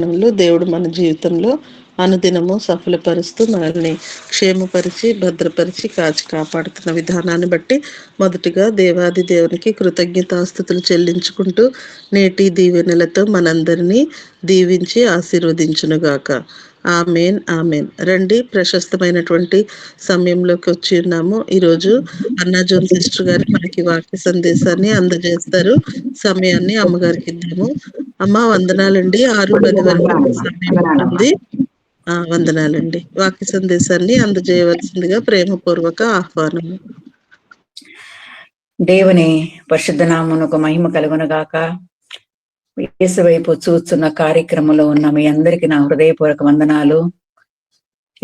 దేవుడు మన జీవితంలో అనుదినము సఫలపరుస్తూ మనల్ని క్షేమపరిచి భద్రపరిచి కాచి కాపాడుతున్న విధానాన్ని బట్టి మొదటిగా దేవాది దేవునికి కృతజ్ఞతాస్తుతులు చెల్లించుకుంటూ నేటి దీవెనలతో మనందరినీ దీవించి ఆశీర్వదించునుగాక. Amen amen. రండి, ప్రశస్తమైనటువంటి సమయంలోకి వచ్చి ఉన్నాము. ఈరోజు అన్నాజోన్ సిస్టర్ గారు మనకి వాక్య సందేశాన్ని అందజేస్తారు. సమయాన్ని అమ్మగారికి ఇద్దాము. అమ్మ వందనాలండి. 6:10 వరకు సమయం ఉంటుంది. వందనాలండి. వాక్య సందేశాన్ని అందజేయవలసిందిగా ప్రేమపూర్వక ఆహ్వానము. దేవుని పరిశుద్ధ నామమునకు మహిమ కలుగునుగాక. యేసు వైపు చూస్తున్న కార్యక్రమంలో ఉన్న మీ అందరికీ నా హృదయపూర్వక వందనాలు.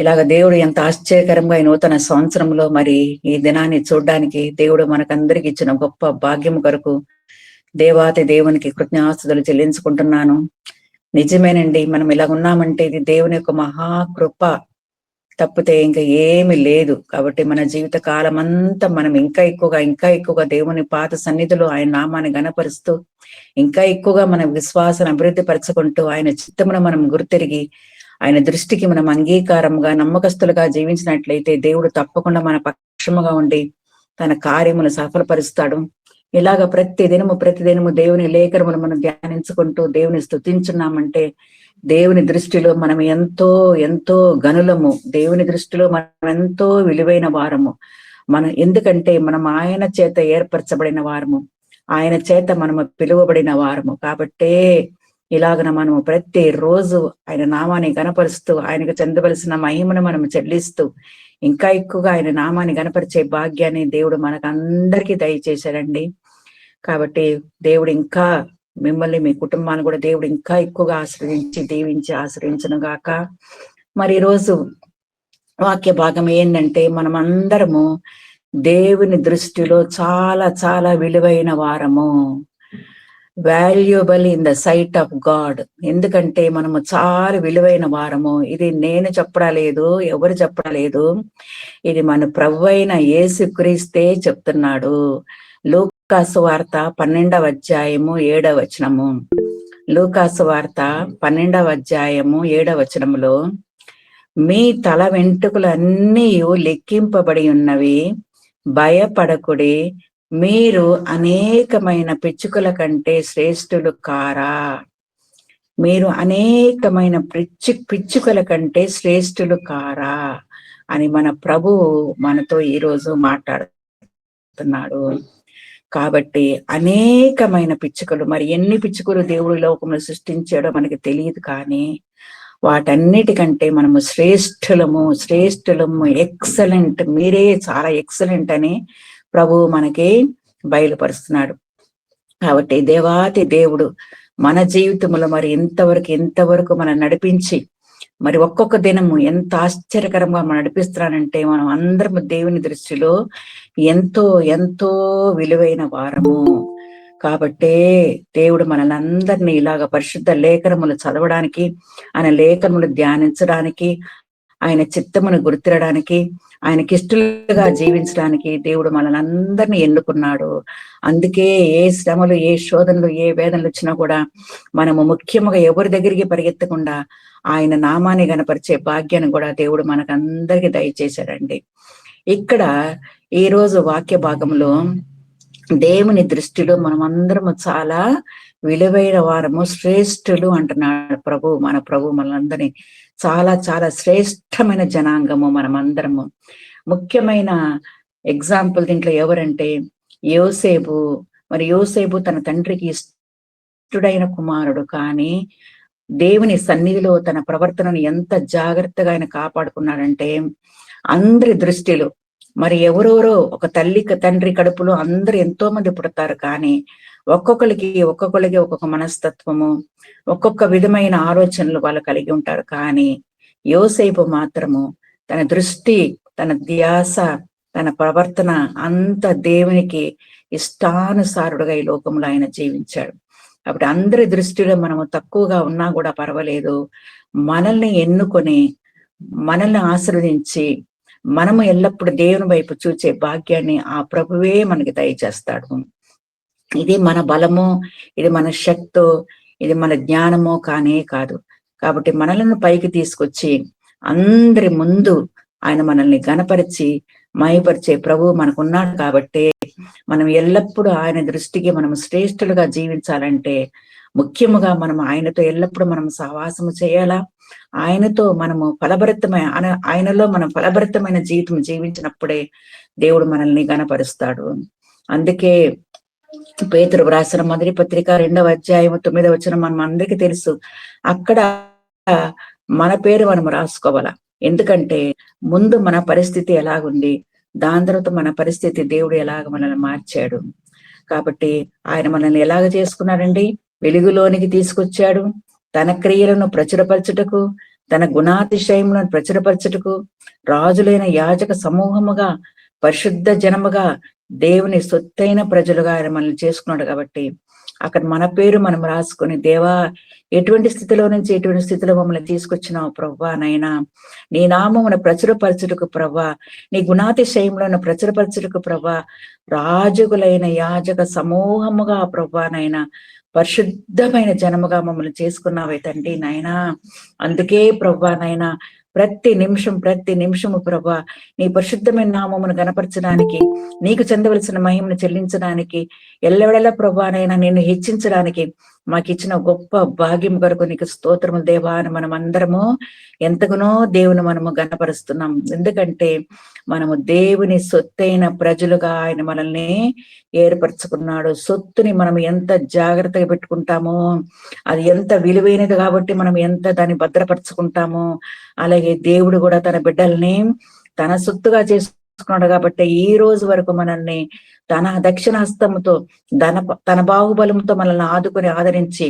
ఇలాగ దేవుడు ఎంత ఆశ్చర్యకరంగా ఈ నూతన సంవత్సరంలో మరి ఈ దినాన్ని చూడడానికి దేవుడు మనకందరికి ఇచ్చిన గొప్ప భాగ్యం కొరకు దేవాతి దేవునికి కృతజ్ఞాస్తుతులు చెల్లించుకుంటున్నాను. నిజమేనండి, మనం ఇలా ఉన్నామంటే ఇది దేవుని యొక్క మహాకృప తప్పితే ఇంకా ఏమి లేదు. కాబట్టి మన జీవిత కాలం అంతా మనం ఇంకా ఎక్కువగా దేవుని పాత సన్నిధిలో ఆయన నామాన్ని గణపరుస్తూ ఇంకా ఎక్కువగా మన విశ్వాసాన్ని అభివృద్ధి పరచుకుంటూ ఆయన చిత్తమును మనం గుర్తెరిగి ఆయన దృష్టికి మనం అంగీకారంగా నమ్మకస్తులుగా జీవించినట్లయితే దేవుడు తప్పకుండా మన పక్షముగా ఉండి తన కార్యములు సఫలపరుస్తాడు. ఇలాగ ప్రతిదినము దేవుని లేఖనములు మనం ధ్యానించుకుంటూ దేవుని స్తుతించున్నామంటే దేవుని దృష్టిలో మనం ఎంతో ఎంతో గనులము. దేవుని దృష్టిలో మనం ఎంతో విలువైన వారము. ఎందుకంటే మనం ఆయన చేత ఏర్పరచబడిన వారము, ఆయన చేత మనము పిలువబడిన వారము. కాబట్టే ఇలాగన మనము ప్రతి రోజు ఆయన నామాన్ని గణపరుస్తూ ఆయనకు చెందవలసిన మహిమను మనం చెల్లిస్తూ ఇంకా ఎక్కువగా ఆయన నామాన్ని గణపరిచే భాగ్యాన్ని దేవుడు మనకు అందరికీ దయచేశాడండి. కాబట్టి దేవుడు ఇంకా మిమ్మల్ని మీ కుటుంబాన్ని కూడా దేవుడు ఇంకా ఎక్కువగా దీవించి ఆశ్రయించను గాక. మరి ఈరోజు వాక్య భాగం ఏంటంటే మనం అందరము దేవుని దృష్టిలో చాలా చాలా విలువైన వారము, valuable in the sight of God. ఎందుకంటే మనము చాలా విలువైన వారము. ఇది నేను చెప్పడలేదు, ఎవరు చెప్పడలేదు, ఇది మన ప్రభువైన యేసుక్రీస్తే చెప్తున్నాడు. లూకాసు వార్త 12వ అధ్యాయము 7వ వచనము. లూకాసు వార్త 12వ అధ్యాయము 7వ వచనములో, మీ తల వెంట్రుకలన్నీ లెక్కింపబడి ఉన్నవి, భయపడకుడి, మీరు అనేకమైన పిచ్చుకల కంటే శ్రేష్ఠులు కారా. మీరు అనేకమైన పిచ్చుకల కంటే శ్రేష్ఠులు కారా అని మన ప్రభువు మనతో ఈరోజు మాట్లాడుతున్నాడు. కాబట్టి అనేకమైన పిచ్చుకలు, మరి ఎన్ని పిచ్చుకలు దేవుడి లోకంలో సృష్టించాడో మనకి తెలియదు, కానీ వాటన్నిటికంటే మనము శ్రేష్ఠులము, ఎక్సలెంట్, మీరే చాలా ఎక్సలెంట్ అని ప్రభువు మనకి బయలుపరుస్తున్నాడు. కాబట్టి దేవాతి దేవుడు మన జీవితంలో మరి ఎంతవరకు మనం నడిపించి మరి ఒక్కొక్క దినము ఎంత ఆశ్చర్యకరంగా మనం నడిపిస్తున్నానంటే మనం అందరము దేవుని దృష్టిలో ఎంతో ఎంతో విలువైన వారము. కాబట్టే దేవుడు మనల్ని అందరినీ ఇలాగ పరిశుద్ధ లేఖనములు చదవడానికి, ఆయన లేఖనములు ధ్యానించడానికి, ఆయన చిత్తమును గుర్తిరడానికి, ఆయనకిష్టలుగా జీవించడానికి దేవుడు మనల్ని అందరినీ ఎన్నుకున్నాడు. అందుకే ఏ శ్రమలు, ఏ శోధనలు, ఏ వేదనలు వచ్చినా కూడా మనము ముఖ్యంగా ఎవరి దగ్గరికి పరిగెత్తకుండా ఆయన నామాన్ని గణపరిచే భాగ్యాన్ని కూడా దేవుడు మనకందరికీ దయచేశాడండి. ఇక్కడ ఈ రోజు వాక్య భాగంలో దేవుని దృష్టిలో మనం అందరము చాలా విలువైన వారము, శ్రేష్ఠులు అంటున్నాడు ప్రభు. మన ప్రభు మనందరినీ చాలా చాలా శ్రేష్టమైన జనాంగము మనమందరము. ముఖ్యమైన ఎగ్జాంపుల్ దీంట్లో ఎవరంటే యోసేపు. మరి యోసేపు తన తండ్రికి ఇష్టుడైన కుమారుడు, కానీ దేవుని సన్నిధిలో తన ప్రవర్తనను ఎంత జాగ్రత్తగా ఆయన కాపాడుకున్నాడంటే అందరి దృష్టిలో మరి ఎవరెవరో ఒక తండ్రి కడుపులో అందరు ఎంతో మంది పుడతారు, కానీ ఒక్కొక్కరికి ఒక్కొక్క మనస్తత్వము, ఒక్కొక్క విధమైన ఆలోచనలు వాళ్ళు కలిగి ఉంటారు. కానీ యోసేపు మాత్రము తన దృష్టి, తన ధ్యాస, తన ప్రవర్తన అంత దేవునికి ఇష్టానుసారుడుగా ఈ లోకంలో ఆయన జీవించాడు. కాబట్టి అందరి దృష్టిలో మనము తక్కువగా ఉన్నా కూడా పర్వాలేదు, మనల్ని ఎన్నుకొని మనల్ని ఆశీర్వదించి మనము ఎల్లప్పుడూ దేవుని వైపు చూచే భాగ్యాన్ని ఆ ప్రభువే మనకి దయచేస్తాడు. ఇది మన బలము, ఇది మన శక్తో, ఇది మన జ్ఞానమో కానే కాదు. కాబట్టి మనలను పైకి తీసుకొచ్చి అందరి ముందు ఆయన మనల్ని గణపరిచి మహిపరిచే ప్రభువు మనకున్నాడు. కాబట్టి మనం ఎల్లప్పుడూ ఆయన దృష్టికి మనం శ్రేష్ఠులుగా జీవించాలంటే ముఖ్యముగా మనం ఆయనతో ఎల్లప్పుడూ మనం సహవాసము చేయాలా. ఆయనతో మనము ఆయనలో మనం ఫలభరితమైన జీవితం జీవించినప్పుడే దేవుడు మనల్ని గణపరుస్తాడు. అందుకే పేతురు వ్రాసిన మొదటి పత్రిక 2వ అధ్యాయం 9వ వచనం మనం అందరికీ తెలుసు. అక్కడ మన పేరు మనం రాసుకోవాలా. ఎందుకంటే ముందు మన పరిస్థితి ఎలాగుంది, దాని తర్వాత మన పరిస్థితి దేవుడు ఎలాగ మనల్ని మార్చాడు. కాబట్టి ఆయన మనల్ని ఎలాగ చేసుకున్నాడండి? వెలుగులోనికి తీసుకొచ్చాడు. తన క్రియలను ప్రచురపరచుటకు, తన గుణాతిశయములను ప్రచురపరచుటకు రాజులైన యాజక సమూహముగా, పరిశుద్ధ జనముగా, దేవుని సొత్తైన ప్రజలుగా ఆయన మనల్ని చేసుకున్నాడు. కాబట్టి అక్కడ మన పేరు మనం రాసుకుని, దేవా ఎటువంటి స్థితిలో నుంచి ఎటువంటి స్థితిలో మమ్మల్ని తీసుకొచ్చినావు ప్రవ్వా, నైనా నీ నామమును ప్రచురపరచుటకు ప్రవ్వా, నీ గుణాతిశయంలో ప్రచురపరచుటకు ప్రవ్వా, రాజుగులైన యాజక సమూహముగా ప్రవ్వా, నైనా పరిశుద్ధమైన జనముగా మమ్మల్ని చేసుకున్నావే తండ్రి నాయనా. అందుకే ప్రవ్వా నైనా ప్రతి నిమిషము ప్రభా నీ పరిశుద్ధమైన నామమును గణపరచడానికి, నీకు చెందవలసిన మహిమను చెల్లించడానికి, ఎల్లవెడలా ప్రభానైనా నిన్ను హెచ్చించడానికి మాకు ఇచ్చిన గొప్ప భాగ్యం కొరకు నీకు స్తోత్రములు దేవా అని మనం అందరము ఎంతగానో దేవుని మనము గణపరుస్తున్నాం. ఎందుకంటే మనము దేవుని సొత్తైన ప్రజలుగా ఆయన మనల్ని ఏర్పరచుకున్నాడు. సొత్తుని మనం ఎంత జాగ్రత్తగా పెట్టుకుంటామో, అది ఎంత విలువైనది కాబట్టి మనం ఎంత దాన్ని భద్రపరుచుకుంటామో, అలాగే దేవుడు కూడా తన బిడ్డల్ని తన సొత్తుగా చేసుకున్నాడు. కాబట్టి ఈ రోజు వరకు మనల్ని తన దక్షిణ హస్తముతో తన బాహుబలంతో మనల్ని ఆదరించి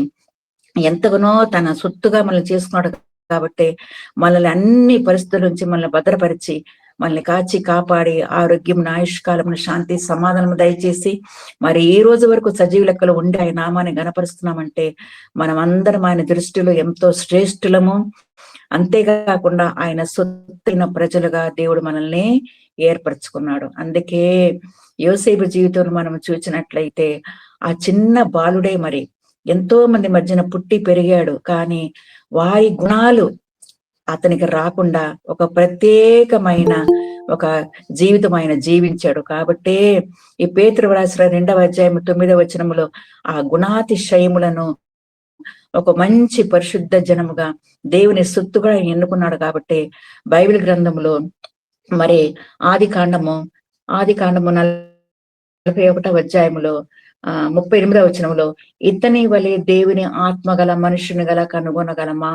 ఎంతగానో తన సొత్తుగా మనల్ని చేసుకున్నాడు. కాబట్టి మనల్ని అన్ని పరిస్థితుల నుంచి మనల్ని భద్రపరిచి, మనల్ని కాచి కాపాడి ఆరోగ్యం, ఆయుష్కాలమును, శాంతి, సమాధానము దయచేసి మరి ఈ రోజు వరకు సజీవ లెక్కలు ఉండి ఆయన నామాన్ని గణపరుస్తున్నామంటే మనం అందరం ఆయన దృష్టిలో ఎంతో శ్రేష్ఠులము. అంతేకాకుండా ఆయన సొత్తైన ప్రజలుగా దేవుడు మనల్ని ఏర్పరచుకున్నాడు. అందుకే యోసేపు జీవితంలో మనం చూసినట్లయితే ఆ చిన్న బాలుడే మరి ఎంతో మంది మధ్యన పుట్టి పెరిగాడు. కానీ వారి గుణాలు అతనికి రాకుండా ఒక ప్రత్యేకమైన ఒక జీవితం ఆయన జీవించాడు. కాబట్టే ఈ పేతురు వ్రాసిన 2వ అధ్యాయం 9వ వచనములో ఆ గుణాతిశయములను ఒక మంచి పరిశుద్ధ జనముగా దేవుని సొత్తుగా ఎన్నుకున్నాడు. కాబట్టి బైబిల్ గ్రంథములో మరి ఆది కాండము 41వ అధ్యాయములో 38వ వచనంలో ఇతని వలె దేవుని ఆత్మ గల మనుషుని గల కనుగొనగలమా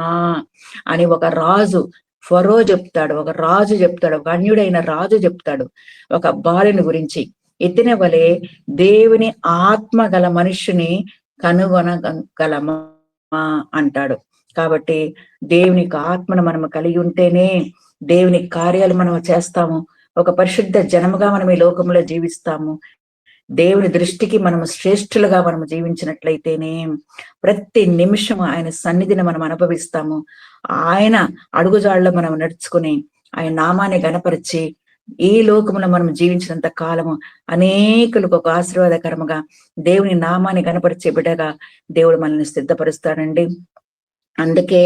అని ఒక రాజు ఫరో చెప్తాడు, ఒక అన్యుడైన రాజు చెప్తాడు ఒక బాలుని గురించి. ఇతని వలె దేవుని ఆత్మ గల మనుషుని కనుగొనగలమా అంటాడు. కాబట్టి దేవుని ఆత్మను మనము కలిగి ఉంటేనే దేవుని కార్యాలు మనం చేస్తాము. ఒక పరిశుద్ధ జనముగా మనం ఈ లోకంలో జీవిస్తాము. దేవుని దృష్టికి మనము శ్రేష్ఠులుగా మనము జీవించినట్లయితేనే ప్రతి నిమిషం ఆయన సన్నిధిని మనం అనుభవిస్తాము. ఆయన అడుగుజాడలో మనం నడుచుకుని ఆయన నామాన్ని గణపరిచి ఈ లోకములో మనం జీవించినంత కాలము అనేకులకు ఒక ఆశీర్వాదకరముగా దేవుని నామాన్ని గణపరిచే బిడ్డగా దేవుడు మనల్ని సిద్ధపరుస్తాడండి. అందుకే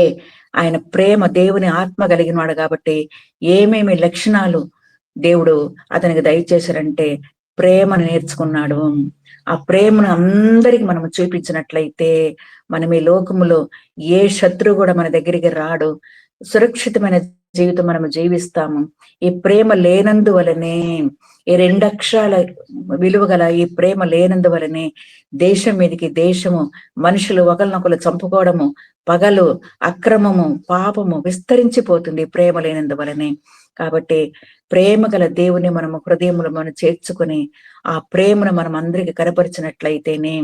ఆయన ప్రేమ, దేవుని ఆత్మ కలిగిన వాడు కాబట్టి ఏమేమి లక్షణాలు దేవుడు అతనికి దయచేశారంటే ప్రేమను నేర్చుకున్నాడు. ఆ ప్రేమను అందరికి మనం చూపించినట్లయితే మనం ఈ లోకములో ఏ శత్రువు కూడా మన దగ్గరికి రాడు. సురక్షితమైన జీవితం మనము జీవిస్తాము. ఈ ప్రేమ లేనందువలనే, ఈ 2 అక్షరాల విలువ గల ఈ ప్రేమ లేనందువలనే దేశం మీదకి దేశము, మనుషులు ఒకరినొకరు చంపుకోవడము, పగలు, అక్రమము, పాపము విస్తరించిపోతుంది ప్రేమ లేనందువలనే. కాబట్టి ప్రేమ గల దేవుని మనము హృదయములు మనం చేర్చుకుని ఆ ప్రేమను మనం అందరికి కనపరిచినట్లయితేనే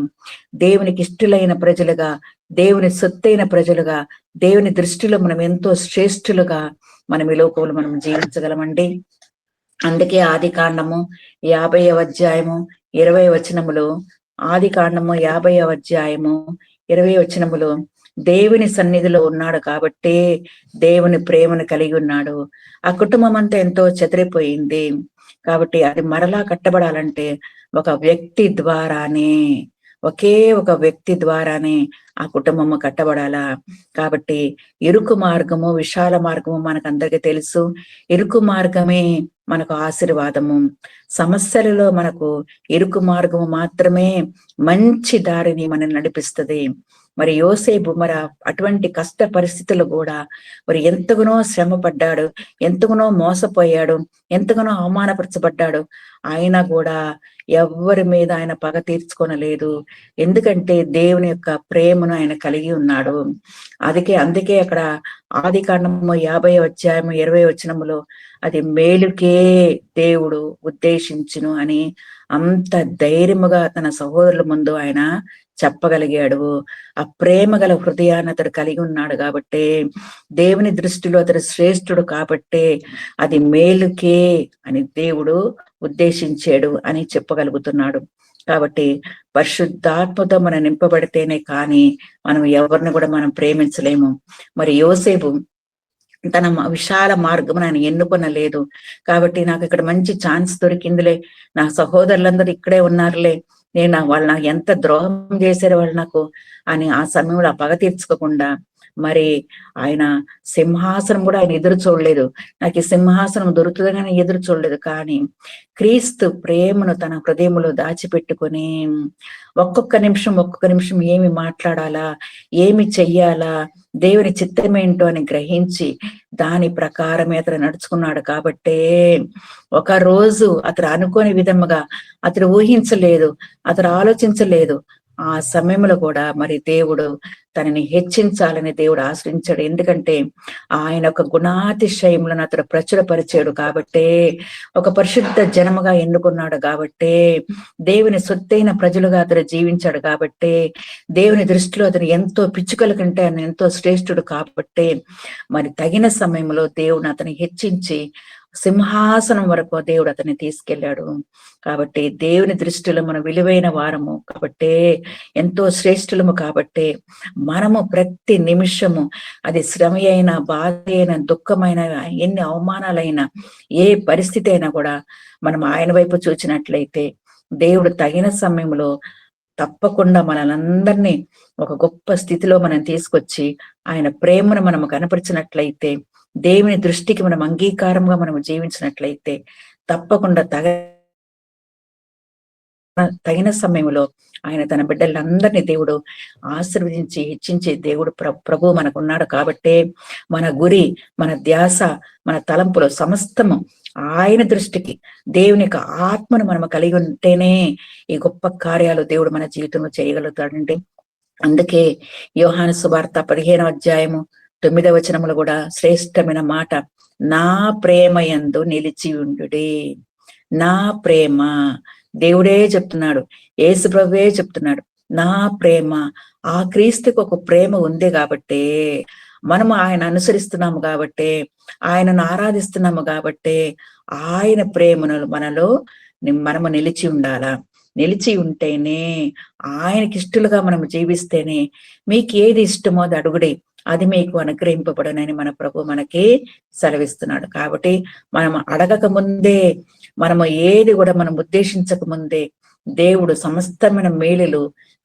దేవునికి ఇష్టలైన ప్రజలుగా, దేవుని సొత్తైన ప్రజలుగా, దేవుని దృష్టిలో మనం ఎంతో శ్రేష్ఠులుగా మనం ఈ లోకంలో మనం జీవించగలమండి. అందుకే ఆది కాండము 50వ అధ్యాయము 20వ వచనములో, ఆది కాండము 50వ అధ్యాయము 20వ వచనములో దేవుని సన్నిధిలో ఉన్నాడు కాబట్టే దేవుని ప్రేమను కలిగి ఉన్నాడు. ఆ కుటుంబం అంతా ఎంతో చెదిరిపోయింది. కాబట్టి అది మరలా కట్టబడాలంటే ఒక వ్యక్తి ద్వారానే, ఒకే ఒక వ్యక్తి ద్వారానే ఆ కుటుంబము కట్టబడాలా. కాబట్టి ఇరుకు మార్గము, విశాల మార్గము మనకందరికీ తెలుసు. ఇరుకు మార్గమే మనకు ఆశీర్వాదము. సమస్యలలో మనకు ఇరుకు మార్గము మాత్రమే మంచి దారిని మనల్ని నడిపిస్తది. మరి యోసేపు మరి అటువంటి కష్ట పరిస్థితులు కూడా మరి ఎంతగానో శ్రమ పడ్డాడు, ఎంతగానో మోసపోయాడు, ఎంతగానో అవమానపరచబడ్డాడు. అయినా కూడా ఎవ్వరి మీద ఆయన పగ తీర్చుకొనలేదు. ఎందుకంటే దేవుని యొక్క ప్రేమను ఆయన కలిగి ఉన్నాడు. అందుకే అక్కడ ఆదికాండము 50వ అధ్యాయము 20వ వచనములో అది మేలుకే దేవుడు ఉద్దేశించును అని అంత ధైర్యముగా తన సహోదరుల ముందు ఆయన చెప్పగలిగాడు. ఆ ప్రేమ గల హృదయాన్ని అతడు కలిగి ఉన్నాడు కాబట్టే, దేవుని దృష్టిలో అతడు శ్రేష్ఠుడు కాబట్టే అది మేలుకే అని దేవుడు ఉద్దేశించాడు అని చెప్పగలుగుతున్నాడు. కాబట్టి పరిశుద్ధాత్మతో మనం నింపబడితేనే కానీ మనం ఎవరిని కూడా మనం ప్రేమించలేము. మరి యోసేపు తన విశాల మార్గం ఆయన ఎన్నుకొనలేదు. కాబట్టి నాకు ఇక్కడ మంచి ఛాన్స్ దొరికిందిలే, నా సహోదరులందరూ ఇక్కడే ఉన్నారులే, వాళ్ళు నాకు ఎంత ద్రోహం చేశారు వాళ్ళు నాకు అని ఆ సమయంలో ఆ పగ తీర్చుకోకుండా మరి ఆయన సింహాసనం కూడా ఆయన ఎదురు చూడలేదు. నాకు ఈ సింహాసనం దొరుకుతుందని ఆయన ఎదురు చూడలేదు. కానీ క్రీస్తు ప్రేమను తన హృదయంలో దాచిపెట్టుకొని ఒక్కొక్క నిమిషం ఏమి మాట్లాడాలా, ఏమి చెయ్యాలా, దేవుని చిత్తమేంటో అని గ్రహించి దాని ప్రకారమే అతను నడుచుకున్నాడు. కాబట్టే ఒక రోజు అతను అనుకోని విధముగా అతను ఊహించలేదు, అతను ఆలోచించలేదు. ఆ సమయంలో కూడా మరి దేవుడు తనని హెచ్చించాలని దేవుడు ఆశ్రయించాడు. ఎందుకంటే ఆయన ఒక గుణాతిశయములను అతడు ప్రచురపరిచాడు కాబట్టే, ఒక పరిశుద్ధ జనముగా ఎన్నుకున్నాడు కాబట్టే, దేవుని సొత్తైన ప్రజలుగా అతడు జీవించాడు కాబట్టే, దేవుని దృష్టిలో అతను ఎంతో పిచ్చుకల కంటే ఆయన ఎంతో శ్రేష్ఠుడు కాబట్టే మరి తగిన సమయంలో దేవుని అతని హెచ్చించి సింహాసనం వరకు దేవుడు అతన్ని తీసుకెళ్లాడు. కాబట్టి దేవుని దృష్టిలో మనం విలువైన వారము కాబట్టే, ఎంతో శ్రేష్ఠులము కాబట్టే మనము ప్రతి నిమిషము అది శ్రమ అయినా, బాధ అయినా, దుఃఖమైన, ఎన్ని అవమానాలైనా, ఏ పరిస్థితి అయినా కూడా మనం ఆయన వైపు చూచినట్లయితే దేవుడు తగిన సమయంలో తప్పకుండా మనలందరినీ ఒక గొప్ప స్థితిలో మనం తీసుకొచ్చి ఆయన ప్రేమను మనము కనపరిచినట్లయితే, దేవుని దృష్టికి మనం అంగీకారంగా మనం జీవించినట్లయితే తప్పకుండా తగిన సమయంలో ఆయన తన బిడ్డలందరినీ దేవుడు ఆశీర్వదించి హెచ్చించే దేవుడు ప్రభు మనకున్నాడు. కాబట్టే మన గురి, మన ధ్యాస, మన తలంపులు సమస్తము ఆయన దృష్టికి దేవుని యొక్క ఆత్మను మనము కలిగి ఉంటేనే ఈ గొప్ప కార్యాలు దేవుడు మన జీవితంలో చేయగలుగుతాడండి. అందుకే యోహాను సువార్త 15వ అధ్యాయము 9వ వచనములు కూడా శ్రేష్టమైన మాట, నా ప్రేమ యందు నిలిచి ఉండుడి. నా ప్రేమ దేవుడే చెప్తున్నాడు, యేసు ప్రభువే చెప్తున్నాడు, నా ప్రేమ. ఆ క్రీస్తుకు ఒక ప్రేమ ఉంది కాబట్టే మనము ఆయన అనుసరిస్తున్నాము, కాబట్టే ఆయనను ఆరాధిస్తున్నాము, కాబట్టే ఆయన ప్రేమను మనలో మనము నిలిచి ఉండాలా. నిలిచి ఉంటేనే ఆయనకి ఇష్టలుగా మనం జీవిస్తేనే మీకు ఏది ఇష్టమో అది అడుగుడే, అది మీకు అనుగ్రహింపబడనని మన ప్రభు మనకి సెలవిస్తున్నాడు. కాబట్టి మనం అడగక ముందే, మనము ఏది కూడా మనం ఉద్దేశించక ముందే దేవుడు సమస్తమైన మేలులు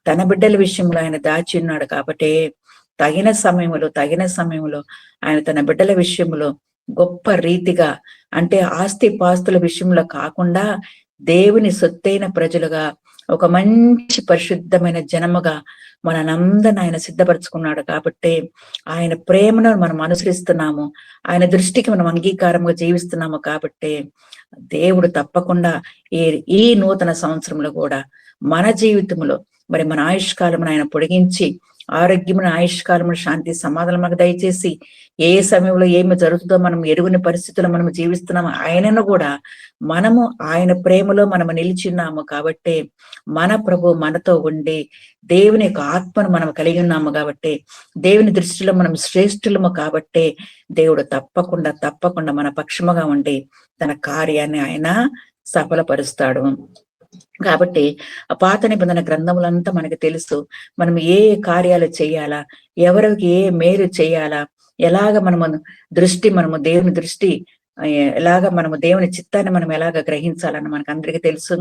తన బిడ్డల విషయంలో ఆయన దాచి ఉన్నాడు. కాబట్టి తగిన సమయంలో ఆయన తన బిడ్డల విషయంలో గొప్ప రీతిగా, అంటే ఆస్తి పాస్తుల విషయంలో కాకుండా దేవుని సొత్తైన ప్రజలుగా, ఒక మంచి పరిశుద్ధమైన జనముగా మనందరిని ఆయన సిద్ధపరచుకున్నాడు. కాబట్టి ఆయన ప్రేమను మనం అనుసరిస్తున్నాము, ఆయన దృష్టికి మనం అంగీకారంగా జీవిస్తున్నాము. కాబట్టి దేవుడు తప్పకుండా ఈ నూతన సంవత్సరంలో కూడా మన జీవితంలో మరి మన ఆయుష్కాలమును ఆయన పొడిగించి, ఆరోగ్యమును, ఆయుష్కాలమును, శాంతి, సమాధానం మనకు దయచేసి, ఏ సమయంలో ఏమి జరుగుతుందో మనం ఎరుగని పరిస్థితుల్లో మనం జీవిస్తున్నాము, ఆయనను కూడా మనము ఆయన ప్రేమలో మనము నిలిచిన్నాము. కాబట్టి మన ప్రభు మనతో ఉండి దేవుని యొక్క ఆత్మను మనం కలిగి ఉన్నాము. కాబట్టి దేవుని దృష్టిలో మనం శ్రేష్ఠులము. కాబట్టి దేవుడు తప్పకుండా మన పక్షముగా ఉండి తన కార్యాన్ని ఆయన సఫలపరుస్తాడు. కాబట్టి ఆ పాత నిబంధన గ్రంథములంతా మనకు తెలుసు, మనం ఏ కార్యాలు చేయాలా, ఎవరికి ఏ మేలు చేయాలా, ఎలాగ మనము దేవుని దృష్టి, ఎలాగ మనము దేవుని చిత్తాన్ని మనం ఎలాగ గ్రహించాలని మనకు అందరికీ తెలుసు.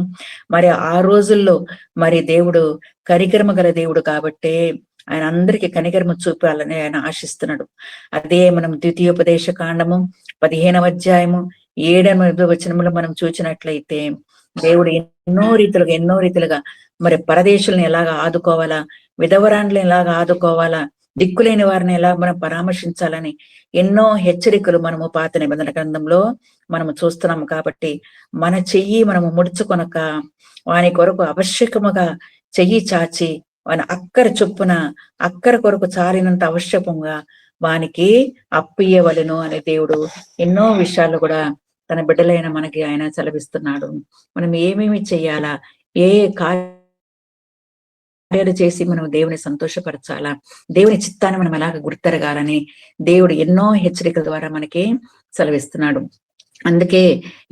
మరి ఆ రోజుల్లో మరి దేవుడు కరికరమ గల దేవుడు కాబట్టే ఆయన అందరికీ కనికరము చూపాలని ఆయన ఆశిస్తున్నాడు. అదే మనం ద్వితీయోపదేశ కాండము 15వ అధ్యాయము 7వ వచనములో మనం చూసినట్లయితే దేవుడు ఎన్నో రీతిలుగా మరి పరదేశులను ఎలాగ ఆదుకోవాలా, విధవరాండ్లను ఎలాగ ఆదుకోవాలా, దిక్కులేని వారిని ఎలా మనం పరామర్శించాలని ఎన్నో హెచ్చరికలు మనము పాత నిబంధన గ్రంథంలో మనము చూస్తున్నాము. కాబట్టి మన చెయ్యి మనము ముడుచుకొనక వాని కొరకు ఆవశ్యకముగా చెయ్యి చాచి వాని అక్కర చొప్పున అక్కర కొరకు చాలినంత ఆవశ్యకంగా వానికి అప్పియ్యవలెను అనే దేవుడు ఎన్నో విషయాలు కూడా తన బిడ్డలైన మనకి ఆయన సెలవిస్తున్నాడు. మనం ఏమేమి చెయ్యాలా, ఏ కార్యాలు చేసి మనం దేవుని సంతోషపరచాలా, దేవుని చిత్తాన్ని మనం ఎలాగ గుర్తెరగాలని దేవుడు ఎన్నో హెచ్చరికల ద్వారా మనకి సెలవిస్తున్నాడు. అందుకే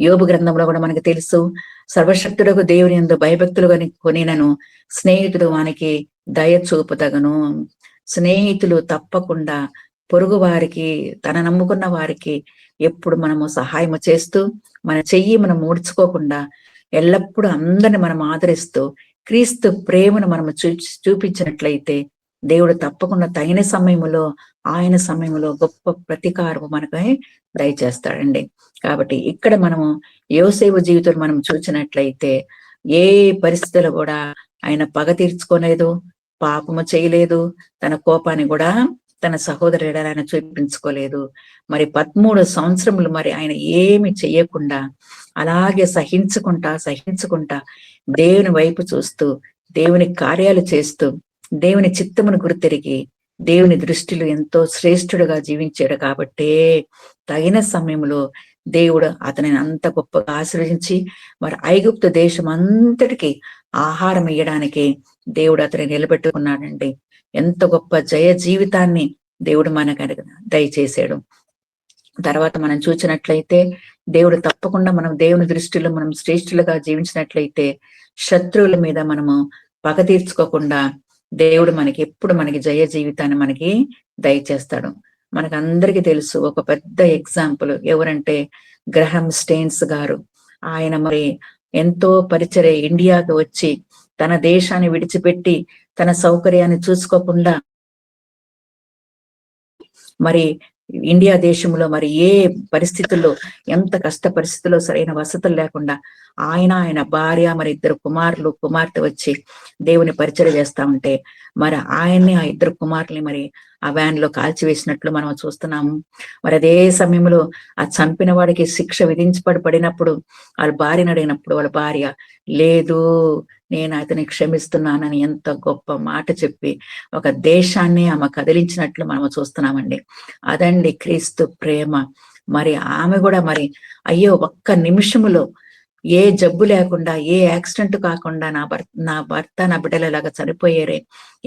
యోబు గ్రంథంలో కూడా మనకి తెలుసు, సర్వశక్తులకు దేవుని యందు భయభక్తులుగా కొనినను స్నేహితుడు వానికి దయ చూపుతగను. స్నేహితులు తప్పకుండా పొరుగు వారికి, తన నమ్ముకున్న వారికి ఎప్పుడు మనము సహాయము చేస్తూ మన చెయ్యి మనం మూడ్చుకోకుండా ఎల్లప్పుడూ అందరిని మనం ఆదరిస్తూ క్రీస్తు ప్రేమను మనము చూపించినట్లయితే దేవుడు తప్పకుండా తగిన సమయంలో ఆయన సమయంలో గొప్ప ప్రతీకారము మనకు దయచేస్తాడండి. కాబట్టి ఇక్కడ మనము యోసేపు జీవితం మనం చూసినట్లయితే ఏ పరిస్థితులు కూడా ఆయన పగ తీర్చుకోలేదు, పాపము చేయలేదు, తన కోపాన్ని కూడా తన సహోదరుడు ఆయన చూపించుకోలేదు. మరి 13 సంవత్సరములు మరి ఆయన ఏమి చెయ్యకుండా అలాగే సహించుకుంటా దేవుని వైపు చూస్తూ దేవుని కార్యాలు చేస్తూ దేవుని చిత్తమును గుర్తెరిగి దేవుని దృష్టిలో ఎంతో శ్రేష్ఠుడుగా జీవించాడు. కాబట్టే తగిన సమయంలో దేవుడు అతనిని అంత గొప్పగా ఆశీర్వదించి మరి ఐగుప్తు దేశం అంతటికి ఆహారం ఇయ్యడానికి దేవుడు అతని నిలబెట్టుకున్నాడండి. ఎంత గొప్ప జయ జీవితాన్ని దేవుడు మనకు దయచేశాడు. తర్వాత మనం చూసినట్లయితే దేవుడు తప్పకుండా మనం దేవుని దృష్టిలో మనం శ్రేష్ఠులుగా జీవించినట్లయితే శత్రువుల మీద మనము పగ తీర్చుకోకుండా దేవుడు మనకి ఎప్పుడు మనకి జయ జీవితాన్ని మనకి దయచేస్తాడు. మనకు అందరికీ తెలుసు ఒక పెద్ద ఎగ్జాంపుల్ ఎవరంటే గ్రహం స్టెయిన్స్ గారు. ఆయన మరి ఎంతో పరిచర్య ఇండియాకి వచ్చి తన దేశాన్ని విడిచిపెట్టి తన సౌకర్యాన్ని చూసుకోకుండా మరి ఇండియా దేశంలో మరి ఏ పరిస్థితుల్లో ఎంత కష్ట పరిస్థితుల్లో సరైన వసతులు లేకుండా ఆయన భార్య మరి 2 కుమార్తె వచ్చి దేవుని పరిచర్య చేస్తా ఉంటే మరి ఆయన్ని ఆ 2 కుమారుల్ని మరి ఆ వ్యాన్ లో కాల్చివేసినట్లు మనం చూస్తున్నాము. మరి అదే సమయంలో ఆ చంపిన వాడికి శిక్ష విధించబడినప్పుడు వాళ్ళ భార్యను అడిగినప్పుడు వాళ్ళ భార్య లేదు నేను అతన్ని క్షమిస్తున్నానని ఎంత గొప్ప మాట చెప్పి ఒక దేశాన్ని ఆమె కదిలించినట్లు మనం చూస్తున్నామండి. అదండి క్రీస్తు ప్రేమ. మరి ఆమె కూడా మరి అయ్యో ఒక్క నిమిషములో ఏ జబ్బు లేకుండా ఏ యాక్సిడెంట్ కాకుండా నా భర్త నా బిడ్డలలాగా చనిపోయారే,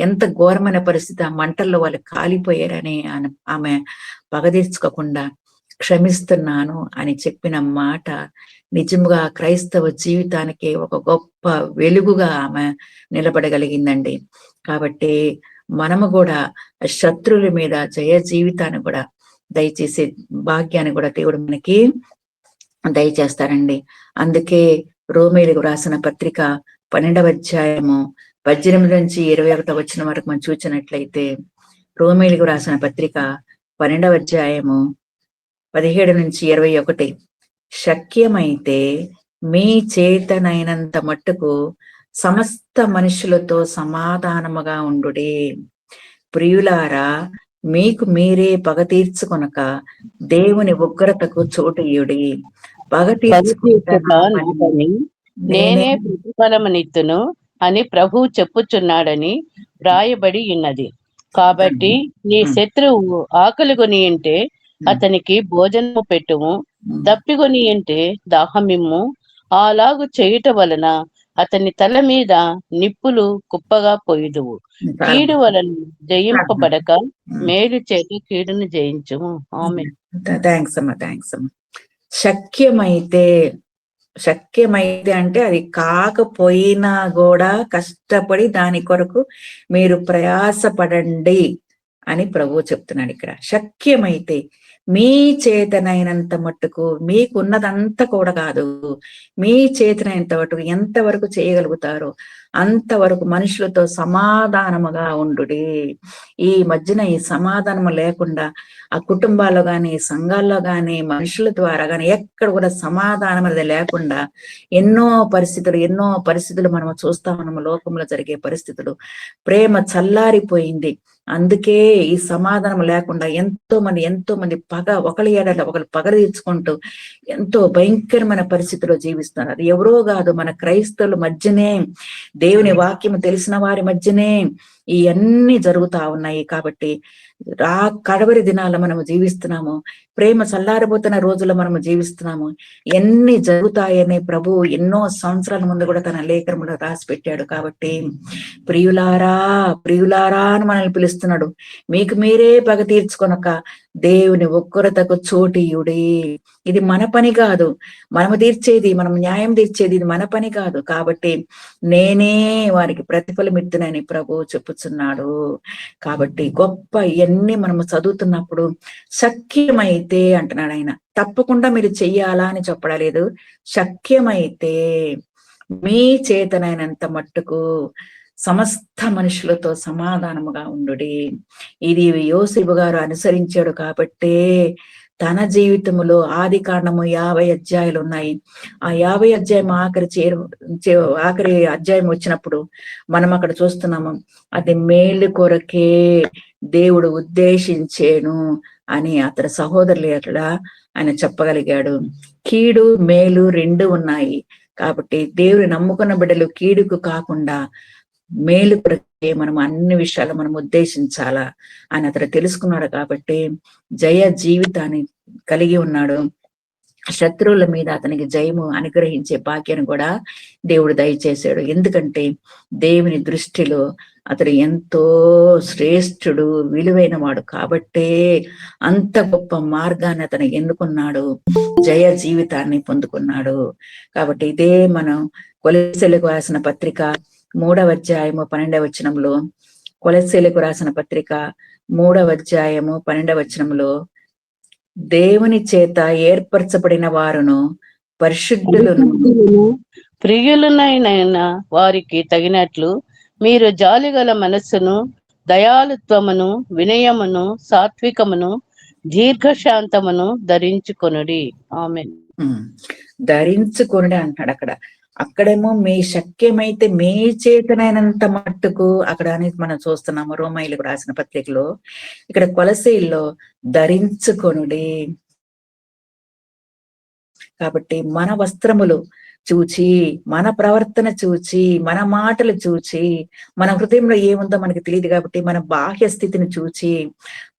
ఎంత ఘోరమైన పరిస్థితి, ఆ మంటల్లో వాళ్ళు కాలిపోయారని ఆమె పగ తీర్చుకోకుండా క్షమిస్తున్నాను అని చెప్పిన మాట నిజంగా క్రైస్తవ జీవితానికి ఒక గొప్ప వెలుగుగా ఆమె నిలబడగలిగిందండి. కాబట్టి మనము కూడా శత్రువుల మీద జయ జీవితాన్ని కూడా దయచేసే భాగ్యాన్ని కూడా దేవుడు మనకి దయచేస్తారండి. అందుకే రోమీయులకు రాసిన పత్రిక 12వ అధ్యాయము 18 నుంచి 21 వచనం వరకు మనం చూసినట్లయితే రోమీయులకు రాసిన పత్రిక 12వ అధ్యాయము 17 నుంచి 21 శక్యమైతే మీ చేతనైనంత మట్టుకు సమస్త మనుషులతో సమాధానముగా ఉండుడి. ప్రియులారా మీకు మీరే పగ తీర్చుకొనక దేవుని ఉగ్రతకు చోటు ఇయ్యుడి. పగ తీర్చుకొని నేనే ప్రతిఫలమునిత్తును అని ప్రభువు చెప్పుచున్నాడని వ్రాయబడి ఉన్నది. కాబట్టి నీ శత్రువు ఆకలిగొని ఉంటే అతనికి భోజనము పెట్టుము, దప్పిగొని ఉంటే దాహమిమ్ము. అలాగు చేయుట వలన అతని తల మీద నిప్పులు కుప్పగా పోయిదువు. కీడు వలన జయింపబడక మేలు చేత కీడును జయించుము. ఆమేన్. థ్యాంక్స్ అమ్మా. శక్యమైతే అంటే అది కాకపోయినా కూడా కష్టపడి దాని కొరకు మీరు ప్రయాసపడండి అని ప్రభువు చెప్తున్నాడు ఇక్కడ. శక్యమైతే మీ చేతనైనంత మట్టుకు, మీకున్నదంతా కూడా కాదు, మీ చేతనైనంత మట్టుకు ఎంతవరకు చేయగలుగుతారో అంతవరకు మనుషులతో సమాధానముగా ఉండుడి. ఈ మధ్యన ఈ సమాధానము లేకుండా ఆ కుటుంబాల్లో గాని, సంఘాల్లో గాని, మనుషుల ద్వారా గాని ఎక్కడ కూడా సమాధానం అనేది లేకుండా ఎన్నో పరిస్థితులు మనం చూస్తా ఉన్నాము. లోకంలో జరిగే పరిస్థితులు, ప్రేమ చల్లారిపోయింది. అందుకే ఈ సమాధానం లేకుండా ఎంతో మంది ఒకరి ఏడల ఒకరు పగ తీర్చుకుంటూ ఎంతో భయంకరమైన పరిస్థితిలో జీవిస్తున్నారు. అది ఎవరో కాదు, మన క్రైస్తవుల మధ్యనే, దేవుని వాక్యం తెలిసిన వారి మధ్యనే ఇవన్నీ జరుగుతా ఉన్నాయి. కాబట్టి కడవరి దినాల్లో మనము జీవిస్తున్నాము, ప్రేమ చల్లారిపోతున్న రోజుల్లో మనము జీవిస్తున్నాము. ఎన్ని జరుగుతాయని ప్రభు ఎన్నో సంవత్సరాల ముందు కూడా తన లేఖనంలో రాసి పెట్టాడు. కాబట్టి ప్రియులారా అని మనల్ని పిలుస్తున్నాడు. మీకు మీరే పగ తీర్చుకొనక దేవుని ఒక్కరతకు చోటియుడి. ఇది మన పని కాదు, మనము తీర్చేది, మనం న్యాయం తీర్చేది ఇది మన పని కాదు. కాబట్టి నేనే వారికి ప్రతిఫలం ఇద్దునని ప్రభు చెప్పుచున్నాడు. కాబట్టి గొప్ప ఇవన్నీ మనము చదువుతున్నప్పుడు శక్యమైతే అంటున్నాడు ఆయన. తప్పకుండా మీరు చెయ్యాలా అని చెప్పడలేదు. శక్యమైతే మీ చేతనైనంత మట్టుకు సమస్త మనుషులతో సమాధానముగా ఉండుడి. ఇది యోసేపు గారు అనుసరించాడు. కాబట్టే తన జీవితంలో ఆది కాండము 50 అధ్యాయాలు ఉన్నాయి. ఆ 50 అధ్యాయం ఆఖరి అధ్యాయం వచ్చినప్పుడు మనం అక్కడ చూస్తున్నాము, అది మేలు కొరకే దేవుడు ఉద్దేశించేను అని అతని సహోదరులు అట్లా ఆయన చెప్పగలిగాడు. కీడు మేలు రెండు ఉన్నాయి. కాబట్టి దేవుని నమ్ముకున్న బిడ్డలు కీడుకు కాకుండా మేలు కొరకే మనం అన్ని విషయాలు మనం ఉద్దేశించాలా అని అతడు తెలుసుకున్నాడు. కాబట్టి జయ జీవితాన్ని కలిగి ఉన్నాడు. శత్రువుల మీద అతనికి జయము అనుగ్రహించే భాగ్యాన్ని కూడా దేవుడు దయచేశాడు. ఎందుకంటే దేవుని దృష్టిలో అతడు ఎంతో శ్రేష్ఠుడు, విలువైన వాడు. కాబట్టే అంత గొప్ప మార్గాన్ని అతను ఎన్నుకున్నాడు, జయ జీవితాన్ని పొందుకున్నాడు. కాబట్టి ఇదే మనం కొలెస్సీలకు రాసిన పత్రిక 3వ అధ్యాయము 12వ వచనంలో, కొలెస్సీలకు రాసిన పత్రిక 3వ అధ్యాయము 12వ వచనంలో, దేవుని చేత ఏర్పరచబడిన వారును పరిశుద్ధులను ప్రియులనైన వారికి తగినట్లు మీరు జాలిగల మనస్సును, దయాలుత్వమును, వినయమును, సాత్వికమును, దీర్ఘశాంతమును ధరించుకొనుడి. ఆమేన్. ధరించుకొనుడి అంటాడు అక్కడ. అక్కడేమో మీ శక్యమైతే మీ చేతనైనంత మట్టుకు అక్కడ అనేది మనం చూస్తున్నాము రోమాయిలకు రాసిన పత్రికలో. ఇక్కడ కొలసీల్లో ధరించుకొనుడి. కాబట్టి మన వస్త్రములు చూచి, మన ప్రవర్తన చూచి, మన మాటలు చూచి, మన హృదయంలో ఏముందో మనకి తెలియదు. కాబట్టి మన బాహ్య స్థితిని చూచి